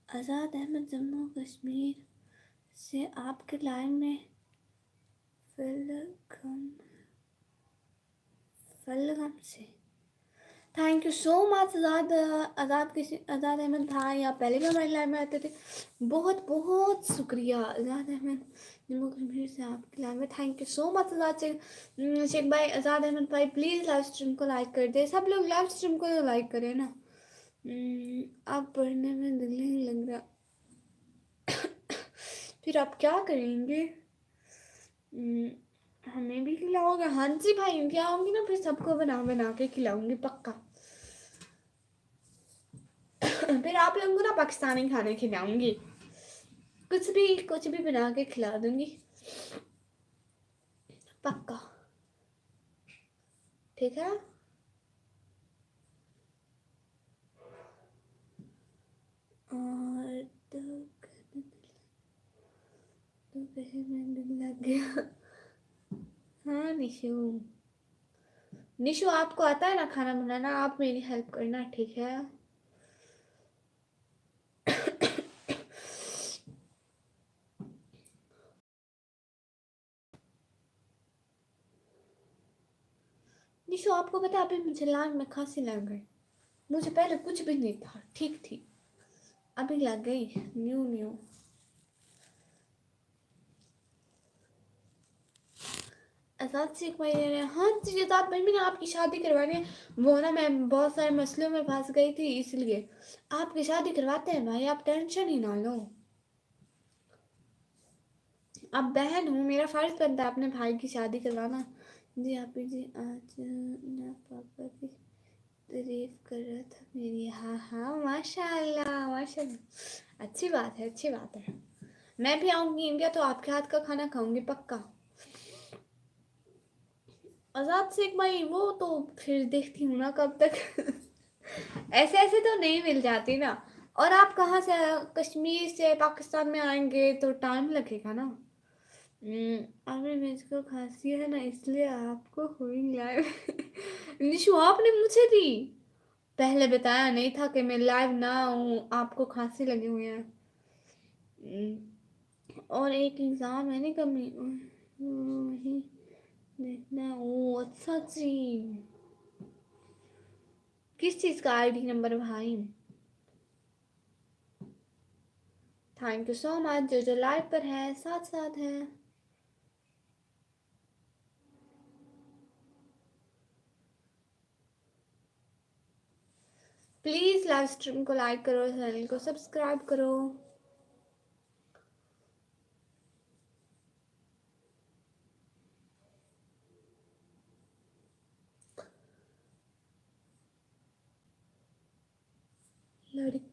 आज़ाद अहमद जम्मू कश्मीर से आपके लाइव में फलगम से। थैंक यू सो मच आज़ाद। आज़ाद अहमद भाई, आप पहले भी हमारे लाइव में आते थे। बहुत बहुत शुक्रिया आज़ाद अहमद जम्मू कश्मीर से आपके लाइव में। थैंक यू सो मच आज़ाद शेख भाई। आज़ाद अहमद भाई प्लीज़ लाइव स्ट्रीम को लाइक कर दे। सब लोग लाइव स्ट्रीम को लाइक करें ना। आप पढ़ने में दिल नहीं लग रहा फिर आप क्या करेंगे? हमें भी खिलाओगे? हाँ जी भाई, इनके आऊँगी ना फिर सबको बना बना के खिलाऊंगी पक्का। फिर आप लोगों को ना पाकिस्तानी खाने खिलाऊंगी, कुछ भी बना के खिला दूंगी पक्का। ठीक है। और तो कहीं में दिल लग गया। हाँ निशु, निशु आपको आता है ना खाना बनाना, आप मेरी हेल्प करना ठीक है। निशु आपको पता है अभी मुझे लाग में खांसी लग गई। मुझे पहले कुछ भी नहीं था, ठीक थी, अभी लग गई न्यू न्यू। आजाद शेख भाई कह रहे हैं हाँ जी आजाद भाई मैंने आपकी शादी करवानी है। वो ना मैं बहुत सारे मसलों में फंस गई थी इसलिए आपकी शादी करवाते हैं भाई, आप टेंशन ही ना लो। अब बहन हूँ, मेरा फर्ज बनता है अपने भाई की शादी करवाना। जी आप जी आज ना पापा की तारीफ कर रहा था मेरी। हाँ हाँ माशाल्लाह माशाल्लाह, अच्छी बात है अच्छी बात है। मैं भी आऊँगी इंडिया तो आपके हाथ का खाना खाऊंगी पक्का। आजाद शेख भाई वो तो फिर देखती हूँ ना कब तक। ऐसे ऐसे तो नहीं मिल जाती ना। और आप कहाँ से, कश्मीर से पाकिस्तान में आएंगे तो टाइम लगेगा ना। अभी मुझको खांसी है ना इसलिए आपको हुई लाइव। निशु आपने मुझे दी, पहले बताया नहीं था कि मैं लाइव ना हूँ, आपको खांसी लगी हुई है। और एक एग्जाम है ना कमी वही देखना। ओ अच्छा जी, किस चीज़ का आईडी नंबर भाई? थैंक यू सो मच जो जो लाइव पर है साथ साथ है। प्लीज़ लाइव स्ट्रीम को लाइक करो, चैनल को सब्सक्राइब करो।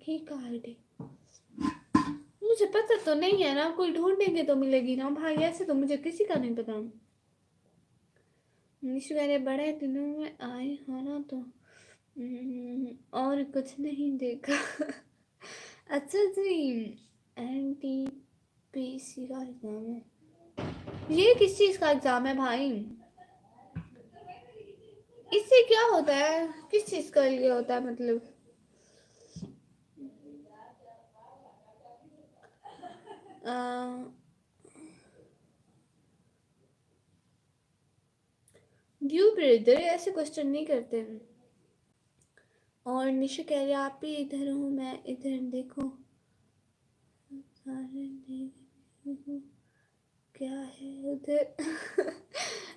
ठीक है आईडी, मुझे पता तो नहीं है ना, कोई ढूंढेंगे तो मिलेगी ना भाई, ऐसे तो मुझे किसी का नहीं पता। निशु मेरे बड़े दिनों में आए हो ना तो और कुछ नहीं देखा। अच्छा जी, एनटी पीसी का एग्जाम है, ये किस चीज का एग्जाम है भाई? इससे क्या होता है, किस चीज का लिए होता है मतलब? ड्यू ब्रदर ऐसे क्वेश्चन नहीं करते हैं। और निशा कह रही है आप भी इधर हो, मैं इधर, देखो सारे देखो क्या है उधर।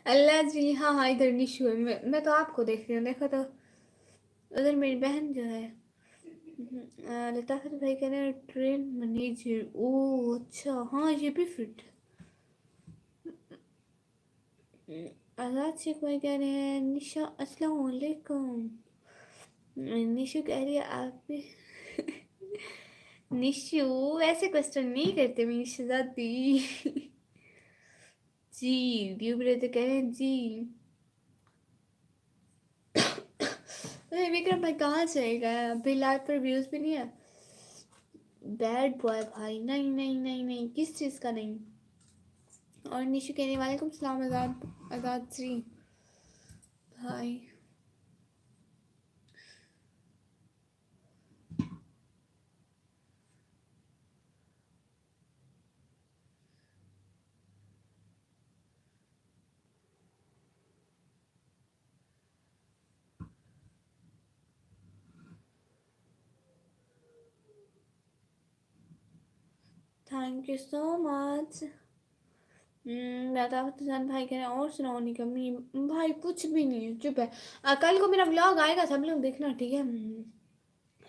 अल्लाह जी, हाँ हाँ इधर निशु है, मैं तो आपको देख रही हूँ, देखो तो उधर मेरी बहन जो है। लताफत भाई कह रहे हैं ट्रेन मैनेजर, ओ अच्छा, हाँ ये भी फिट। आजाद शेख भाई कह रहे हैं निशा अस्सलाम वालेकुम। निशु कह रही है आप भी। निशु ऐसे क्वेश्चन नहीं करते मेरी शहजादी। जी ड्यूब रहे तो कह रहे हैं जी। अरे विक्रम भाई कहाँ चले गए, अभी लाइव पर व्यूज भी नहीं है। बैड बॉय भाई, नहीं नहीं नहीं नहीं, किस चीज़ का नहीं। और निशु कहने वालेकुम सलाम आजाद, आजाद श्री भाई। Thank you so much. दादा भाई कह रहे हैं और सुनाओ निकम्मी। भाई कुछ भी नहीं है, चुप है। कल को मेरा व्लॉग आएगा, सब लोग देखना ठीक है।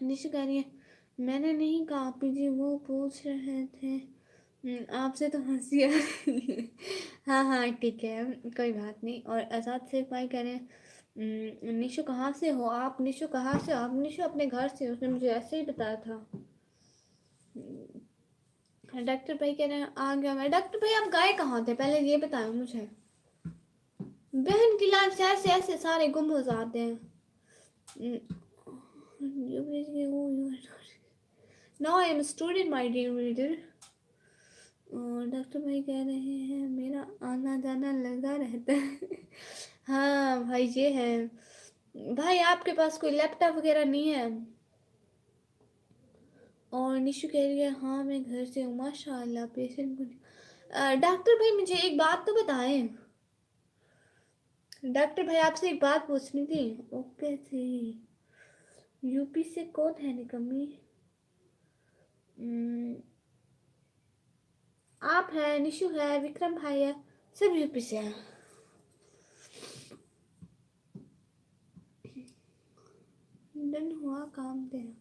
निशु कह रही है मैंने नहीं कहा आप जी, वो पूछ रहे थे आपसे तो हंसी आ रही है। हाँ हाँ ठीक है, कोई बात नहीं। और आजाद शेख भाई कह रहे हैं निशु कहाँ से हो आप, निशु कहाँ से हो आप? निशु अपने घर से, उसने मुझे ऐसे ही बताया था। डॉक्टर भाई कह रहे हैं आ गया मैं। डॉक्टर भाई आप गए कहाँ थे पहले ये बताओ मुझे। बहन की लाइफ से ऐसे ऐसे सारे गुम हो जाते हैं। No I am student my dear reader. Doctor भाई कह रहे हैं मेरा आना जाना लगा रहता है। हाँ भाई ये है। भाई आपके पास कोई लैपटॉप वगैरह नहीं है? और निशु कह रही है हाँ मैं घर से हूँ माशाल्लाह, पेशेंट को। डॉक्टर भाई मुझे एक बात तो बताएं। डॉक्टर भाई आपसे एक बात पूछनी थी। ओके जी, यूपी से कौन है निकम्मी? आप है, निशु है, विक्रम भाई है, सब यूपी से हैं। डन हुआ काम तेरा।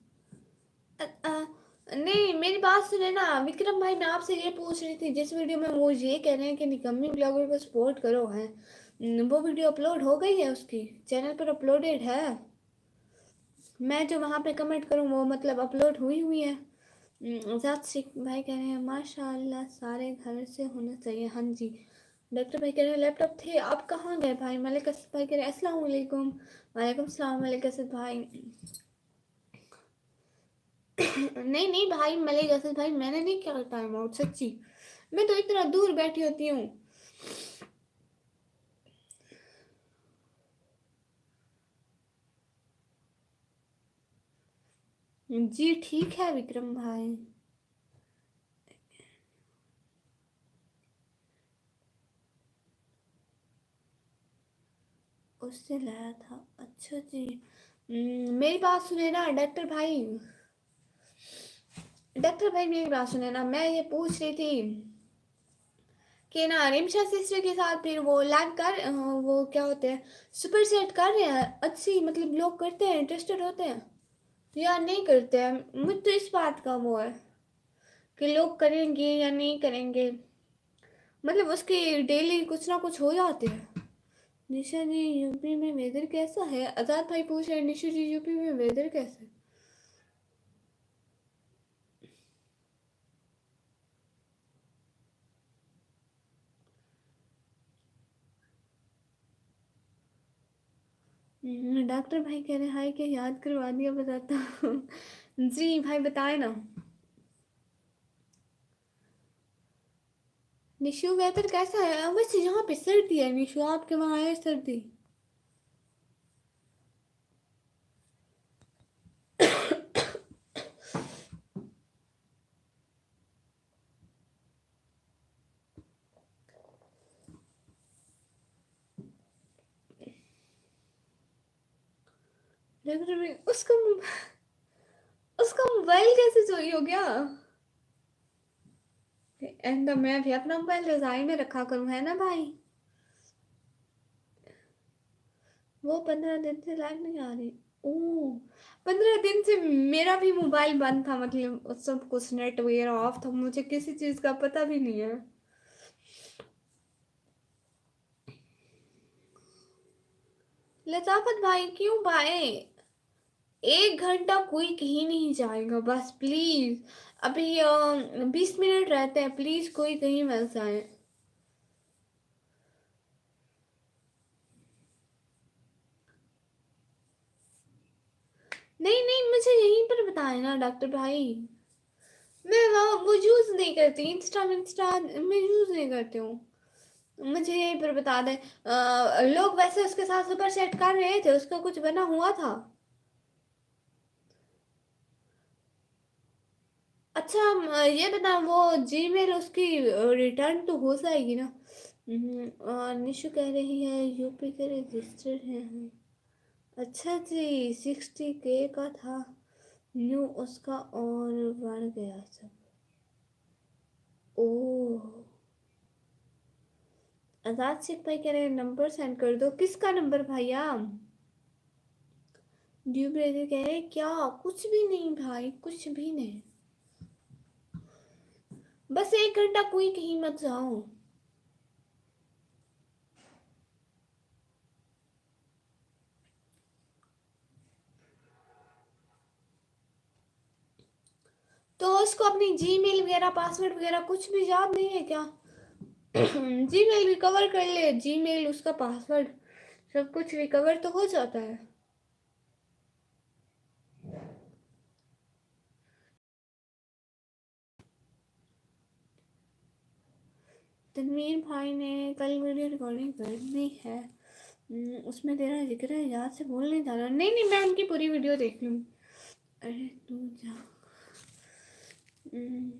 नहीं मेरी बात सुने ना विक्रम भाई, मैं आपसे ये पूछ रही थी जिस वीडियो में वो ये कह रहे हैं कि निकम्मी ब्लॉगर को सपोर्ट करो है, वो वीडियो अपलोड हो गई है, उसकी चैनल पर अपलोडेड है? मैं जो वहाँ पे कमेंट करूँ वो मतलब अपलोड हुई है। आजाद शेख भाई कह रहे हैं माशाल्लाह सारे घर से होना चाहिए। हाँ जी। डॉक्टर भाई कह रहे हैं लैपटॉप थे, आप कहाँ गए भाई? मलिक असद भाई कह रहे हैं अस्सलाम वालेकुम। वालेकुम सलाम मलिक असद भाई। नहीं नहीं भाई मलिक असद भाई, मैंने नहीं किया टाइम आउट सच्ची, मैं तो इतना दूर बैठी होती हूँ। जी ठीक है विक्रम भाई। उससे लाया था, अच्छा जी। मेरी बात सुने ना डॉक्टर भाई, डॉक्टर भाई मेरी बात सुने ना, मैं ये पूछ रही थी कि ना रिमशा सिस्टर के साथ फिर वो लैग कर वो क्या होते हैं, सुपर सेट कर रहे हैं अच्छी, मतलब लोग करते हैं, इंटरेस्टेड होते हैं या नहीं करते हैं? मुझे तो इस बात का वो है कि लोग करेंगे या नहीं करेंगे, मतलब उसके डेली कुछ ना कुछ हो जाते हैं। निशा जी यूपी में वेदर कैसा है? आजाद भाई पूछ रहे हैं निशा जी यूपी में वेदर कैसा है? डॉक्टर भाई कह रहे हाय के याद करवा दिया, बताता हूँ। जी भाई बताए ना। निशु वेदर कैसा है? वैसे यहाँ पे सर्दी है निशु, आपके वहाँ है सर्दी? डॉक्टर भाई उसका मोबाइल कैसे चोरी हो गया? एंड मैं भी अपना मोबाइल रजाई में रखा करूँ, है ना भाई? वो 15 दिन से लाइव नहीं आ रही। ओह, 15 दिन से मेरा भी मोबाइल बंद था, मतलब सब कुछ नेट वगैरह ऑफ था, मुझे किसी चीज का पता भी नहीं है। लताफत भाई क्यों भाई? 1 घंटा कोई कहीं नहीं जाएगा, बस प्लीज। अभी 20 मिनट रहते हैं, प्लीज कोई कहीं मत जाए। नहीं नहीं, मुझे यहीं पर बताए ना डॉक्टर भाई। मैं वो यूज नहीं करती, इंस्टा इंस्टा मैं यूज नहीं करती हूँ। मुझे यहीं पर बता दे। लोग वैसे उसके साथ सुपर चैट कर रहे थे, उसका कुछ बना हुआ था? अच्छा ये बता, वो जीमेल उसकी रिटर्न तो हो जाएगी ना? निशु कह रही है यूपी के रजिस्टर हैं। अच्छा जी, 60K का था, न्यू उसका और बढ़ गया सब। ओह, आजाद शेख भाई कह रहे हैं नंबर सेंड कर दो। किसका नंबर भैया? ड्यू ब्रेदर कह रहे हैं क्या? कुछ भी नहीं भाई, कुछ भी नहीं। बस 1 घंटा कोई कहीं मत जाओ। तो उसको अपनी जीमेल वगैरह पासवर्ड वगैरह कुछ भी याद नहीं है क्या? जीमेल रिकवर कर ले, जीमेल उसका पासवर्ड सब कुछ रिकवर तो हो जाता है। तनवीर भाई ने कल वीडियो रिकॉर्डिंग करनी है। उसमें तेरा जिक्र है, याद से बोल नहीं जाना। नहीं नहीं, मैं उनकी पूरी वीडियो देख लूँगी। अरे तू जा। हम्म,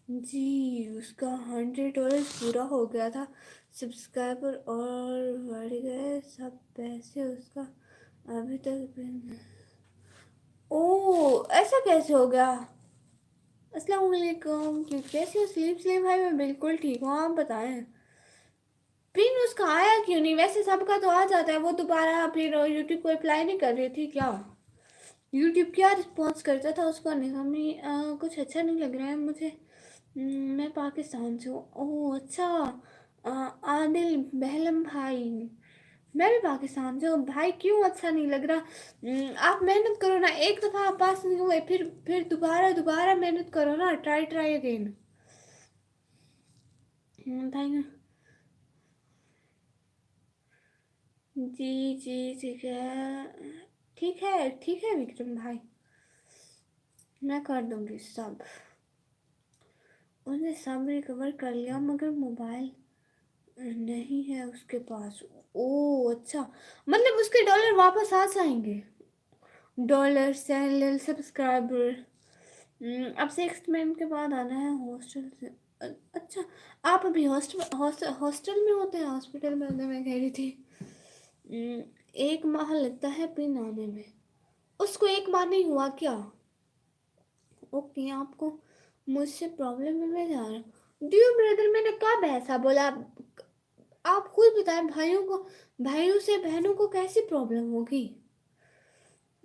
जी उसका $100 पूरा हो गया था, सब्सक्राइबर और बढ़ गए सब पैसे उसका अभी तक भी। ओह, ऐसा कैसे हो गया? अस्सलाम वालेकुम, क्यों कैसे हो? स्लीप स्लीप भाई मैं बिल्कुल ठीक हूँ, आप बताएं। पिन उसका आया क्यों नहीं? वैसे सबका तो आ जाता है, वो दोबारा फिर यूट्यूब को अप्लाई नहीं कर रही थी क्या? यूट्यूब क्या रिस्पॉन्स करता था उसको नहीं, हमें कुछ अच्छा नहीं लग रहा है मुझे। मैं पाकिस्तान से हूँ। ओह अच्छा। आदिल बहलम भाई, मैं भी पाकिस्तान से हूँ भाई। क्यों अच्छा नहीं लग रहा? आप मेहनत करो ना, एक दफ़ा आप पास नहीं हुए, फिर दोबारा दोबारा मेहनत करो ना, ट्राई ट्राई अगेन। भाई जी जी ठीक है, ठीक है ठीक है विक्रम भाई, मैं कर दूंगी सब। उसने सब रिकवर कर लिया मगर मोबाइल नहीं है उसके पास। ओ अच्छा, मतलब उसके डॉलर वापस आ जाएंगे? Dollar channel subscriber. अब 6 मंथ के बाद आना है हॉस्टल से। अच्छा, आप अभी हॉस्टल हॉस्टल हॉस्टल में होते हैं? हॉस्पिटल में होते, मैं कह रही थी। 1 माह लगता है पिन आने में। उसको 1 माह नहीं हुआ क्या? ओके, आपको मुझसे प्रॉब्लम है, मैं जा रहा हूँ। ड्यू ब्रदर मैंने कब ऐसा बोला? आप खुद बताएं, भाइयों को, भाइयों से बहनों को कैसी प्रॉब्लम होगी?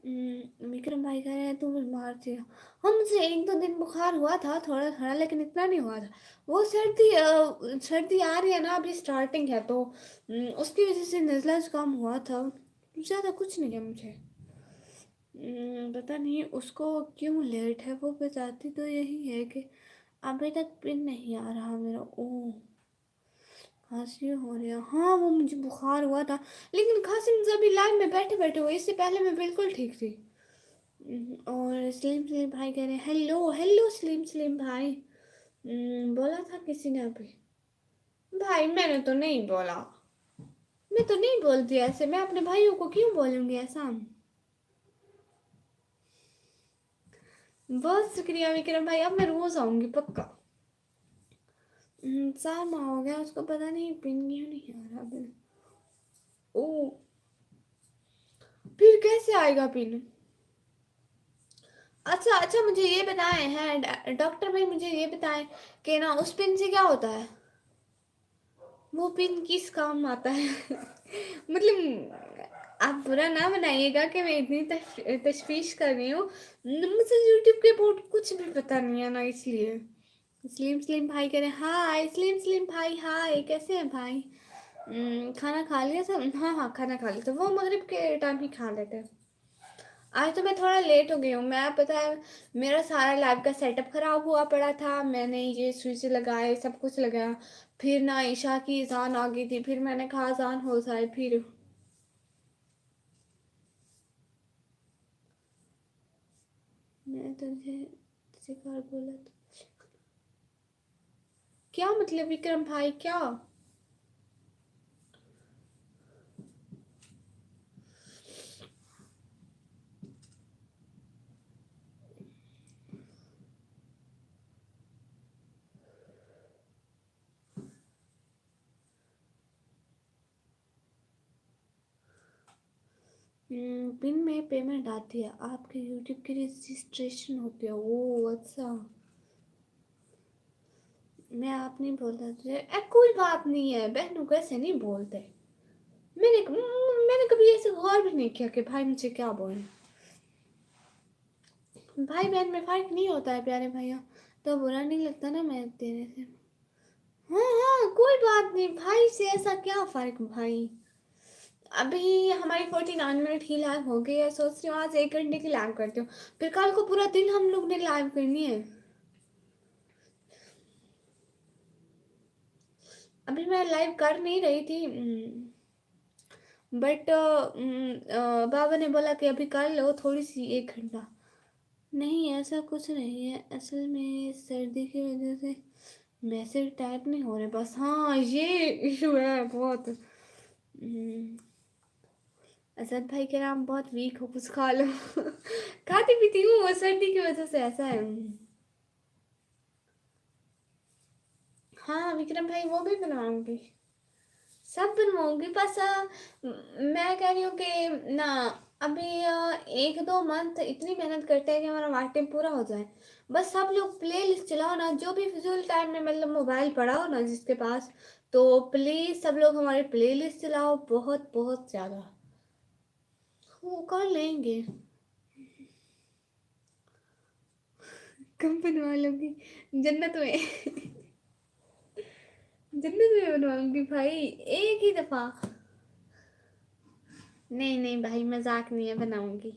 विक्रम भाई कह रहे हैं तुम बीमार थे। हाँ, मुझे 1-2 दिन बुखार हुआ था थोड़ा थोड़ा, लेकिन इतना नहीं हुआ था। वो सर्दी सर्दी आ रही है ना, अभी स्टार्टिंग है तो उसकी वजह से नज़ला जुकाम हुआ था, ज़्यादा कुछ नहीं है मुझे। पता नहीं उसको क्यों लेट है, वो बताती तो यही है कि अभी तक पिन नहीं आ रहा मेरा। ओह खांसी हो रही है, हाँ वो मुझे बुखार हुआ था, लेकिन खांसी मुझे अभी लाइव में बैठे बैठे हुए, इससे पहले मैं बिल्कुल ठीक थी। और स्लिम स्लिम भाई कह रहे हैं हेलो हेलो स्लिम स्लिम भाई। बोला था किसी ने अभी? भाई मैंने तो नहीं बोला, मैं तो नहीं बोलती ऐसे, मैं अपने भाइयों को क्यों बोलूँगी ऐसा। बहुत शुक्रिया विक्रम भाई, अब मैं रोज आऊंगी पक्का। 4 माह हो गया उसको, पता नहीं पिन क्यों नहीं आ रहा अभी। ओ, फिर कैसे आएगा पिन? अच्छा अच्छा, मुझे ये बताएं हैं डॉक्टर भाई, मुझे ये बताएं कि ना उस पिन से क्या होता है, वो पिन किस काम आता है? मतलब आप बुरा ना बनाइएगा कि मैं इतनी तशवीश कर रही हूँ, मुझे यूट्यूब के बहुत कुछ भी पता नहीं है ना, इसलिए। स्लिम स्लिम भाई कह रहे हैं हाय, स्लिम स्लिम भाई हाय, कैसे हैं भाई? खाना खा लिया सब? हाँ हाँ खाना खा लिया, तो वो मगरिब के टाइम ही खा लेते हैं। आज तो मैं थोड़ा लेट हो गई हूँ, मैं पता है मेरा सारा लैब का सेटअप खराब हुआ पड़ा था, मैंने ये स्विच लगाए सब कुछ लगाया, फिर ना ईशा की अजान आ गई थी, फिर मैंने कहा अजान हो जाए फिर। मैं तुझे शिकार बोला था। क्या मतलब विक्रम भाई क्या? पिन में पेमेंट आती है, आपके यूट्यूब की रजिस्ट्रेशन होती है, ओ अच्छा। मैं आप नहीं बोलता तुझे, कोई बात नहीं है, बहनों को ऐसे नहीं बोलते। मैंने कभी ऐसे गौर भी नहीं किया कि भाई मुझे क्या बोले। भाई बहन में फर्क नहीं होता है प्यारे भैया, तो बुरा नहीं लगता ना मैं तेरे से। हाँ हाँ कोई बात नहीं, भाई से ऐसा क्या फर्क भाई। अभी हमारी 49 मिनट ही लाइव हो गई है, सोच रही हूँ आज 1 घंटे की लाइव करती हूँ, फिर कल को पूरा दिन हम लोग ने लाइव करनी है। अभी मैं लाइव कर नहीं रही थी, बट बाबा ने बोला कि अभी कर लो थोड़ी सी, 1 घंटा। नहीं ऐसा कुछ नहीं है, असल में सर्दी की वजह से मैसेज टाइप नहीं हो रहे बस, हाँ ये इशू है बहुत। असद भाई के नाम बहुत वीक हो, कुछ खा लो। खाती पीती हूँ, वो सर्दी की वजह से ऐसा है। हाँ विक्रम भाई वो भी बनाऊंगी, सब बनवाऊंगी, बस मैं कह रही हूँ कि ना अभी 1-2 मंथ इतनी मेहनत करते हैं कि हमारा वार्ड टाइम पूरा हो जाए। बस सब लोग प्ले लिस्ट चलाओ ना, जो भी फिजूल टाइम में मतलब मोबाइल पड़ा हो ना जिसके पास, तो प्लीज सब लोग हमारे प्ले लिस्ट चलाओ, बहुत बहुत ज्यादा। वो कर लेंगे। कम बनवा लूंगी, जन्नत में। जन्नत में बनवाऊंगी भाई, एक ही दफा। नहीं नहीं भाई मजाक नहीं है, बनाऊंगी।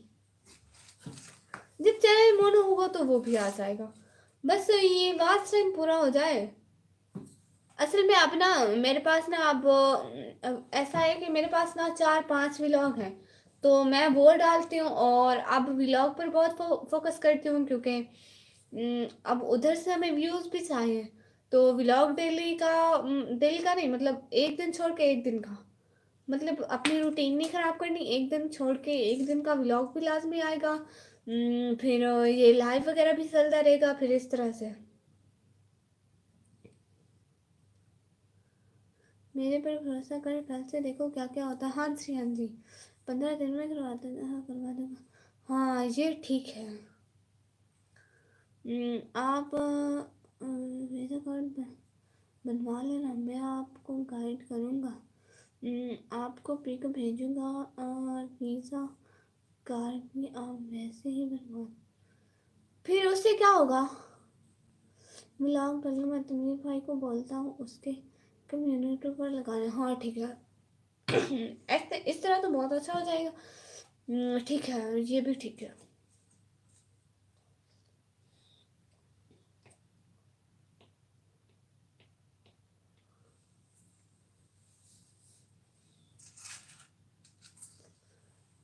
जब चैनल मोनो होगा तो वो भी आ जाएगा, बस ये वाच टाइम पूरा हो जाए। असल में अब ना मेरे पास ना अब ऐसा है कि मेरे पास ना 4-5 व्लॉग हैं, तो मैं वो डालती हूँ, और अब व्लॉग पर बहुत फोकस करती हूँ, क्योंकि अब उधर से हमें व्यूज भी चाहिए। तो व्लॉग डेली का नहीं, मतलब एक दिन छोड़ के एक दिन का, मतलब अपनी रूटीन नहीं खराब करनी, एक दिन छोड़ के एक दिन का व्लॉग भी लाजमी आएगा। फिर ये लाइव वगैरह भी चलता रहेगा, फिर इस तरह से। मेरे पर भरोसा कर, कल से देखो क्या क्या होता है। हाँ जी हाँ जी, 15 दिन में करवाते, हाँ करवा दूंगा, हाँ ये ठीक है। आप वीज़ा कार्ड बनवा लेना, मैं आपको गाइड करूँगा। आपको पिक भेजूंगा, और वीज़ा कार्ड भी आप वैसे ही बनवा, फिर उससे क्या होगा? ब्लॉग डालूंगा, मैं तनवीर भाई को बोलता हूँ उसके कम्युनिटी पर लगाने, हाँ ठीक है। ऐसे इस तरह तो बहुत अच्छा हो जाएगा। ठीक है ये भी ठीक है।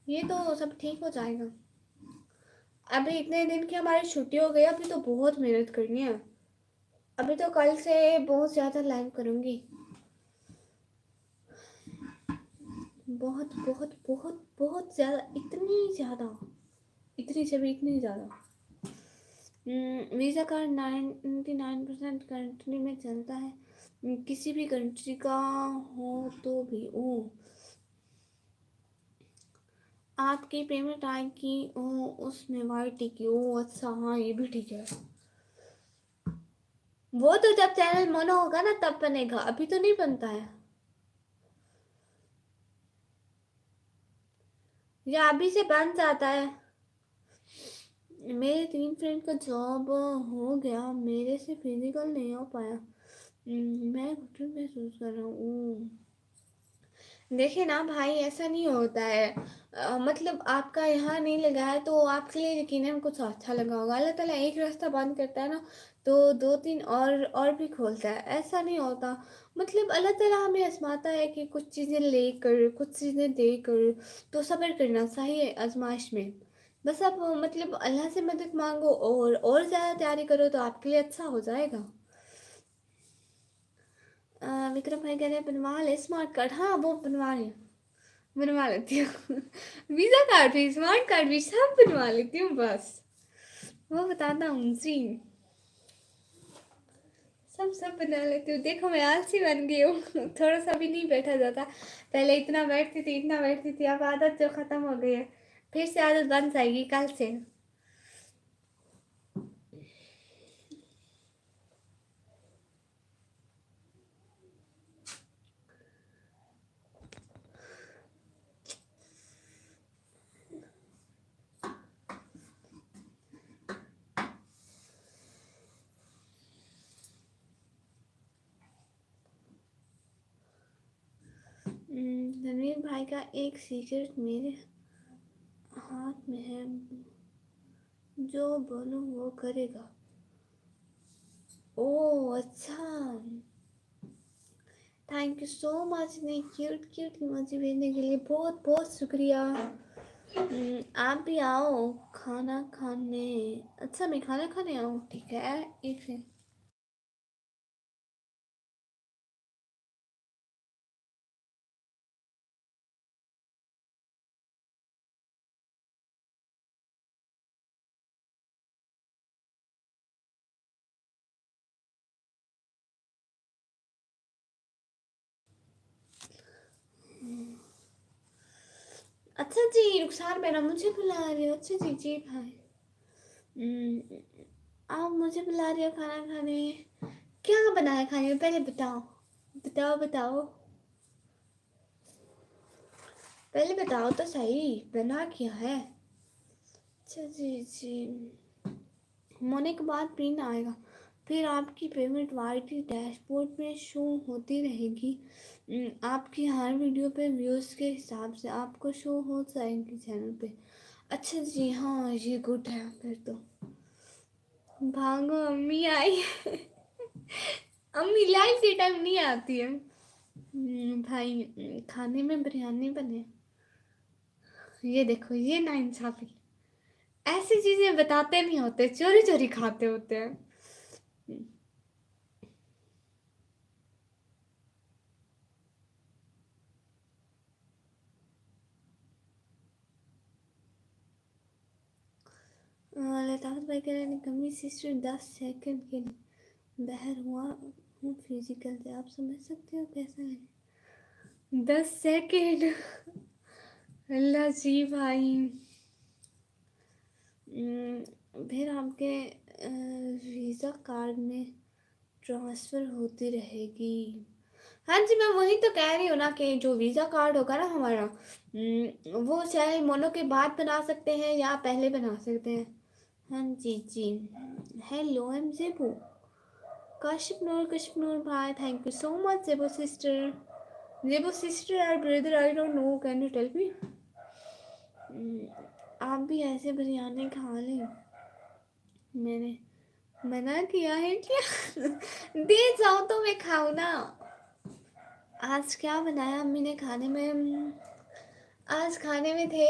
ये तो सब ठीक हो जाएगा। अभी इतने दिन की हमारी छुट्टी हो गई, अभी तो बहुत मेहनत करनी है। अभी तो कल से बहुत ज़्यादा लाइव करूँगी। बहुत बहुत बहुत बहुत ज़्यादा, इतनी ज़्यादा, इतनी से भी इतनी ज़्यादा। वीज़ा कार्ड 99% कंट्री में चलता है, किसी भी कंट्री का हो तो भी। ओ, आपकी पेमेंट आएगी ओ उसमें वाईटी की। ओ अच्छा, हाँ ये भी ठीक है। वो तो जब चैनल मोनो होगा ना तब बनेगा, अभी तो नहीं बनता है। या अभी से बन जाता है। मेरे 3 फ्रेंड का जॉब हो गया, मेरे से फिजिकल नहीं हो पाया। मैं घुटन महसूस कर रहा हूँ। देखिए ना भाई, ऐसा नहीं होता है। मतलब आपका यहाँ नहीं लगा है तो आपके लिए यकीनन कुछ अच्छा लगा होगा। अल्लाह ताला एक रास्ता बंद करता है ना तो दो तीन और भी खोलता है, ऐसा नहीं होता। मतलब अल्लाह ताला हमें आजमाता है कि कुछ चीज़ें लेकर कुछ चीज़ें देकर, तो सब्र करना चाहिए आजमाइश में। बस आप मतलब अल्लाह से मदद मांगो और ज़्यादा तैयारी करो तो आपके लिए अच्छा हो जाएगा। विक्रम भाई कह रहे हैं बनवा ले स्मार्ट कार्ड। हाँ वो बनवा लेती हूँ। वीजा कार्ड भी, स्मार्ट कार्ड भी, सब बनवा लेती हूँ बस। वो बताता हूँ जी, सब बना लेती हूँ। देखो मैं आलसी बन गई हूँ। थोड़ा सा भी नहीं बैठा जाता। पहले इतना बैठती थी, अब आदत जो खत्म हो गई है। फिर से आदत बन जाएगी कल से। रणवीर भाई का एक सीक्रेट मेरे हाथ में है, जो बोलूँ वो करेगा। ओह अच्छा, थैंक यू सो मच इतने क्यूट क्यूट इमोजी भेजने के लिए, बहुत बहुत शुक्रिया। आप भी आओ खाना खाने। अच्छा मैं खाना खाने आऊँ, ठीक है एक से। अच्छा जी, रुखसार मेरा मुझे बुला रहे हो? अच्छा जी जी भाई। हम्म, आप मुझे बुला रहे हो खाना खाने? क्या बनाया खाने में पहले बताओ। बताओ, पहले बताओ तो सही, बना क्या है? अच्छा जी जी, होने के बाद पिन आएगा, फिर आपकी पेमेंट वाईटी डैशबोर्ड में शो होती रहेगी। आपकी हर वीडियो पे व्यूज़ के हिसाब से आपको शो हो जाएंगी चैनल पे। अच्छा जी हाँ, ये गुड है फिर तो। भागो अम्मी आई। अम्मी लाइफ के टाइम नहीं आती है। भाई खाने में बिरयानी बने। ये देखो ये नाइंसाफी, ऐसी चीजें बताते नहीं होते, चोरी चोरी खाते होते हैं। लताफ़त भाई कह रहे हैं कमी सिस्टर 10 सेकंड के लिए बहर हुआ हूँ फिजिकल से, आप समझ सकते हो कैसा है। 10 सेकंड। अल्लाह जी भाई। फिर आपके वीज़ा कार्ड में ट्रांसफ़र होती रहेगी। हाँ जी, मैं वही तो कह रही हूँ ना कि जो वीज़ा कार्ड होगा ना हमारा, वो चाहे मोनो के बाद बना सकते हैं या पहले बना सकते हैं। हाँ जी जी। हेलो एम जेबू, कशिफ नूर भाई, thank you so much. Zebu sister और brother, I don't know, can you tell me? आप भी ऐसे बिरयानी खा लें, मैंने मना किया है क्या? दे जाओ तो मैं खाऊं ना। आज क्या बनाया अम्मी ने खाने में? आज खाने में थे,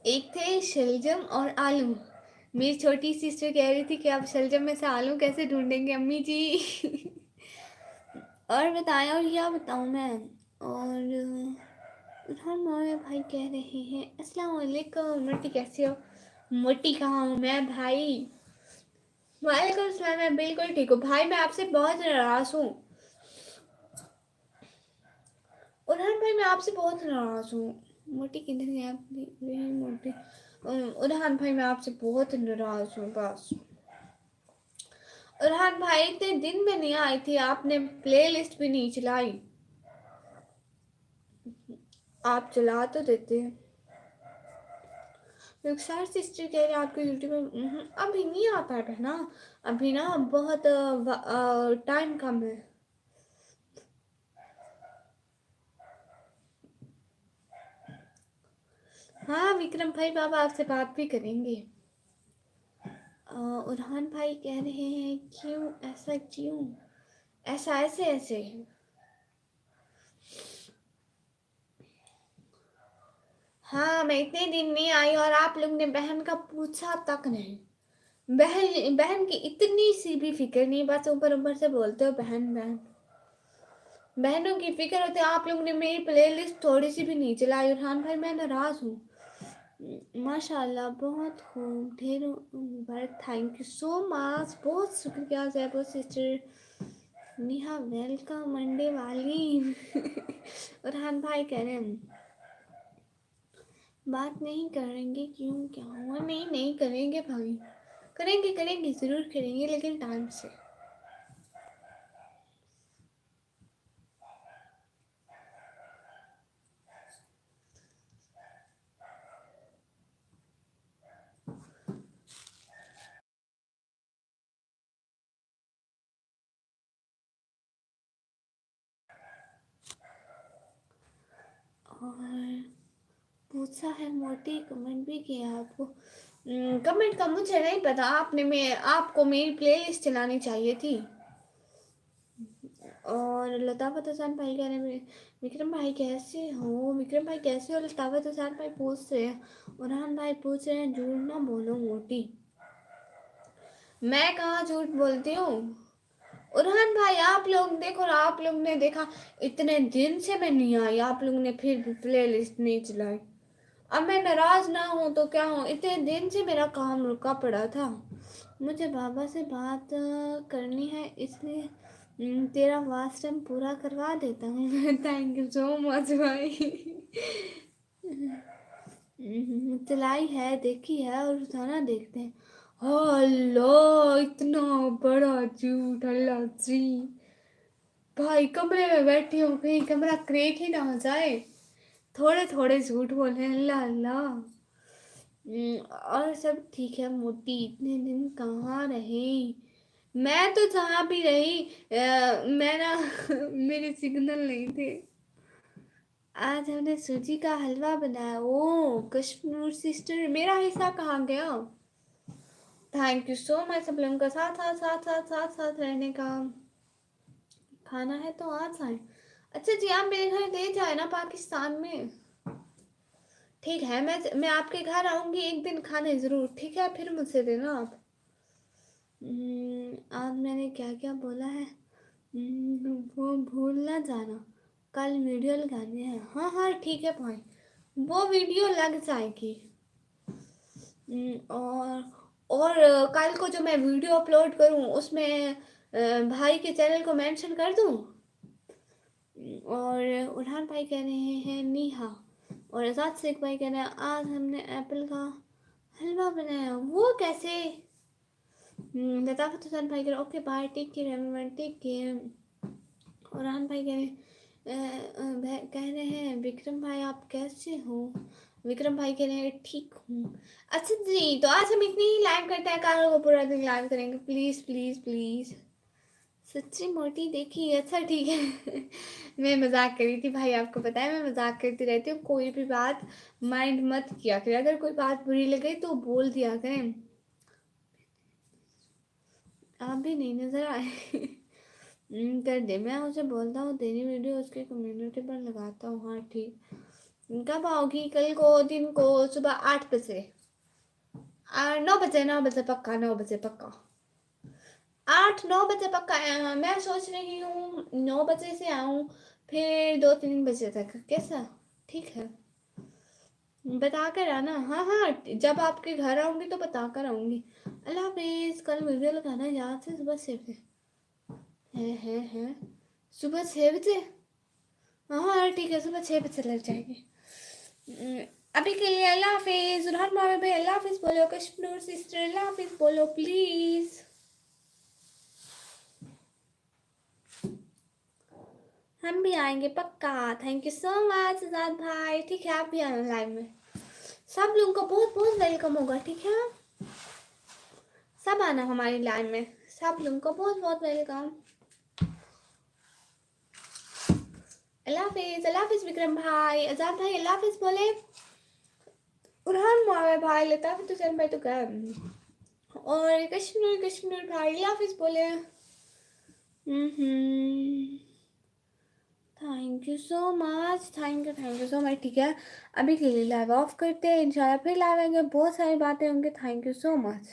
एक थे शलजम और आलू। मेरी छोटी सिस्टर कह रही थी कि आप शलजम में से आलू कैसे ढूंढेंगे अम्मी जी। और बताएं, और क्या बताऊं मैं। और हाँ मेरे भाई कह रहे हैं अस्सलाम वालेकुम, मोटी कैसे हो। मोटी कहाँ हूँ मैं भाई। वालेकुम सलाम, मैं बिल्कुल ठीक हूँ भाई। मैं आपसे बहुत नाराज हूँ। उरहान भाई मैं आपसे बहुत नाराज हूँ। मोटी किधर है आपकी मोटी। उरहान भाई मैं आपसे बहुत नाराज हूँ बस। उरहान भाई इतने दिन में नहीं आई थी, आपने प्लेलिस्ट भी नहीं चलाई। आप चला तो देते। रुखसार सिस्टर कह रहे हैं आपको यूट्यूब में अभी नहीं आता है ना। अभी ना बहुत टाइम कम है। हाँ विक्रम भाई बाबा आपसे बात भी करेंगे। उरहान भाई कह रहे हैं क्यों ऐसा, क्यों ऐसा, ऐसे ऐसे। हाँ मैं इतने दिन नहीं आई और आप लोग ने बहन का पूछा तक नहीं। बहन बहन की इतनी सी भी फिक्र नहीं, बस ऊपर ऊपर से बोलते हो बहन बहन। बहनों की फिक्र होती है, आप लोग ने मेरी प्लेलिस्ट थोड़ी सी भी नहीं चलाई। उरहान भाई मैं नाराज हूँ। माशाल्लाह बहुत खूब, ढेरों मुबारक, थैंक यू सो मच, बहुत शुक्रिया Jaipur sister. Neha welcome Monday वाली। उरहान भाई कह रहे हैं बात नहीं करेंगे, क्यों क्या हुआ। नहीं नहीं करेंगे भाई, करेंगे करेंगे ज़रूर करेंगे, लेकिन टाइम से। और पूछा है मोटी, कमेंट भी किया आपको। कमेंट का मुझे नहीं पता, आपने मैं आपको मेरी प्लेलिस्ट चलानी चाहिए थी। और लताफत हसन भाई कह रहे हैं विक्रम भाई कैसे हो। विक्रम भाई कैसे हो, लताफत हसन भाई पूछ रहे हैं। उरहान भाई पूछ रहे हैं झूठ ना बोलो मोटी। मैं कहाँ झूठ बोलती हूँ। उरहान भाई आप लोग देखो, आप लोग ने देखा इतने दिन से मैं नहीं आई, आप लोग ने फिर भी प्ले लिस्ट नहीं चलाई। अब मैं नाराज ना हूँ तो क्या हूँ, इतने दिन से मेरा काम रुका पड़ा था। मुझे बाबा से बात करनी है, इसलिए तेरा वास्ट टाइम पूरा करवा देता हूँ। थैंक यू सो मच भाई। चलाई है, देखी है, और रोजाना देखते हैं। अल्लाह इतना बड़ा झूठ, अल्लाह जी। भाई कमरे में बैठी हूँ, कहीं कमरा क्रेक ही ना हो जाए। थोड़े थोड़े झूठ बोले, अल्लाह अल्लाह। और सब ठीक है मोटी, इतने दिन कहाँ रही। मैं तो जहाँ भी रही मैं ना मेरे सिग्नल नहीं थे। आज हमने सूजी का हलवा बनाया। ओ कश्मीर सिस्टर, मेरा हिस्सा कहाँ गया। थैंक यू सो मच सब लोगों का साथ साथ साथ साथ साथ साथ रहने का। खाना है तो आ जाए। अच्छा जी आप मेरे घर ले जाए ना पाकिस्तान में। ठीक है, मैं आपके घर आऊंगी एक दिन खाने ज़रूर, ठीक है, फिर मुझसे देना आप। आज मैंने क्या क्या बोला है। वो भूल ना जाना, कल वीडियो लगानी है। हाँ हाँ ठीक है भाई, वो वीडियो लग जाएगी। कल को जो मैं वीडियो अपलोड करूँ उसमें भाई के चैनल को मेंशन कर दूँ। और उरहान भाई कह रहे हैं नीहा। और आज़ाद शेख भाई कह रहे हैं आज हमने एप्पल का हलवा बनाया। वो कैसे। लताफत हुसैन भाई कह रहे okay bye, take care everyone, take care. Urhan भाई कह रहे कह रहे हैं विक्रम भाई आप कैसे हो। विक्रम भाई कह रहे हैं ठीक हूँ। अच्छा जी तो आज हम इतनी ही लाइव करते हैं, कल को पूरा दिन लाइव करेंगे, प्लीज़ प्लीज़ प्लीज़। सच्ची मोटी देखी, अच्छा ठीक है। मैं मजाक करी थी भाई, आपको पता है मैं मजाक करती रहती हूँ, कोई भी बात माइंड मत किया करें, अगर कोई बात बुरी लगे तो बोल दिया करें। आप भी नहीं नजर आए। कर दे, मैं उसे बोलता हूँ तेरी वीडियो उसके कम्युनिटी पर लगाता हूँ। हाँ ठीक। कब आओगी? कल को, दिन को, सुबह 8 बजे। 9 बजे, 9 बजे पक्का, 9 बजे पक्का। 8-9 बजे पक्का। मैं सोच रही हूँ 9 बजे से आऊँ, फिर 2-3 बजे तक, कैसा? ठीक है, बता कर आना। हाँ हाँ, जब आपके घर आऊँगी तो बता कर आऊँगी। अल्लाह हाफिज़। कल वीडियो लगाना याद से, सुबह 6 बजे। है सुबह 6 बजे। हाँ हाँ ठीक है, सुबह 6 बजे लग जाएगी। अभी के लिए अल्लाह हाफिज़। उरहान मामे भाई अल्लाह हाफिज़ बोलो, कश्मीर सिस्टर अल्लाह हाफिज़ बोलो प्लीज़। हम भी आएंगे पक्का। थैंक यू सो मच आजाद भाई। ठीक है, आप भी आना लाइव में। सब लोगों को बहुत बहुत वेलकम होगा, ठीक है? सब आना हमारी लाइव में, सब लोगों को बहुत बहुत वेलकम। अल्लाह हाफिज़, अल्लाह हाफिज़ विक्रम भाई, आजाद भाई अल्लाह हाफिज़ बोले। उरहान मावे भाई, लताफ़ हुसैन भाई तो कर, और कश्मीर भाई अल्लाह हाफिज़ बोले। Thank you so much, thank you so much. ठीक है, अभी के लिए लाइव ऑफ करते हैं, इंशाल्लाह फिर लाइव आएंगे, बहुत सारी बातें होंगी। Thank you so much.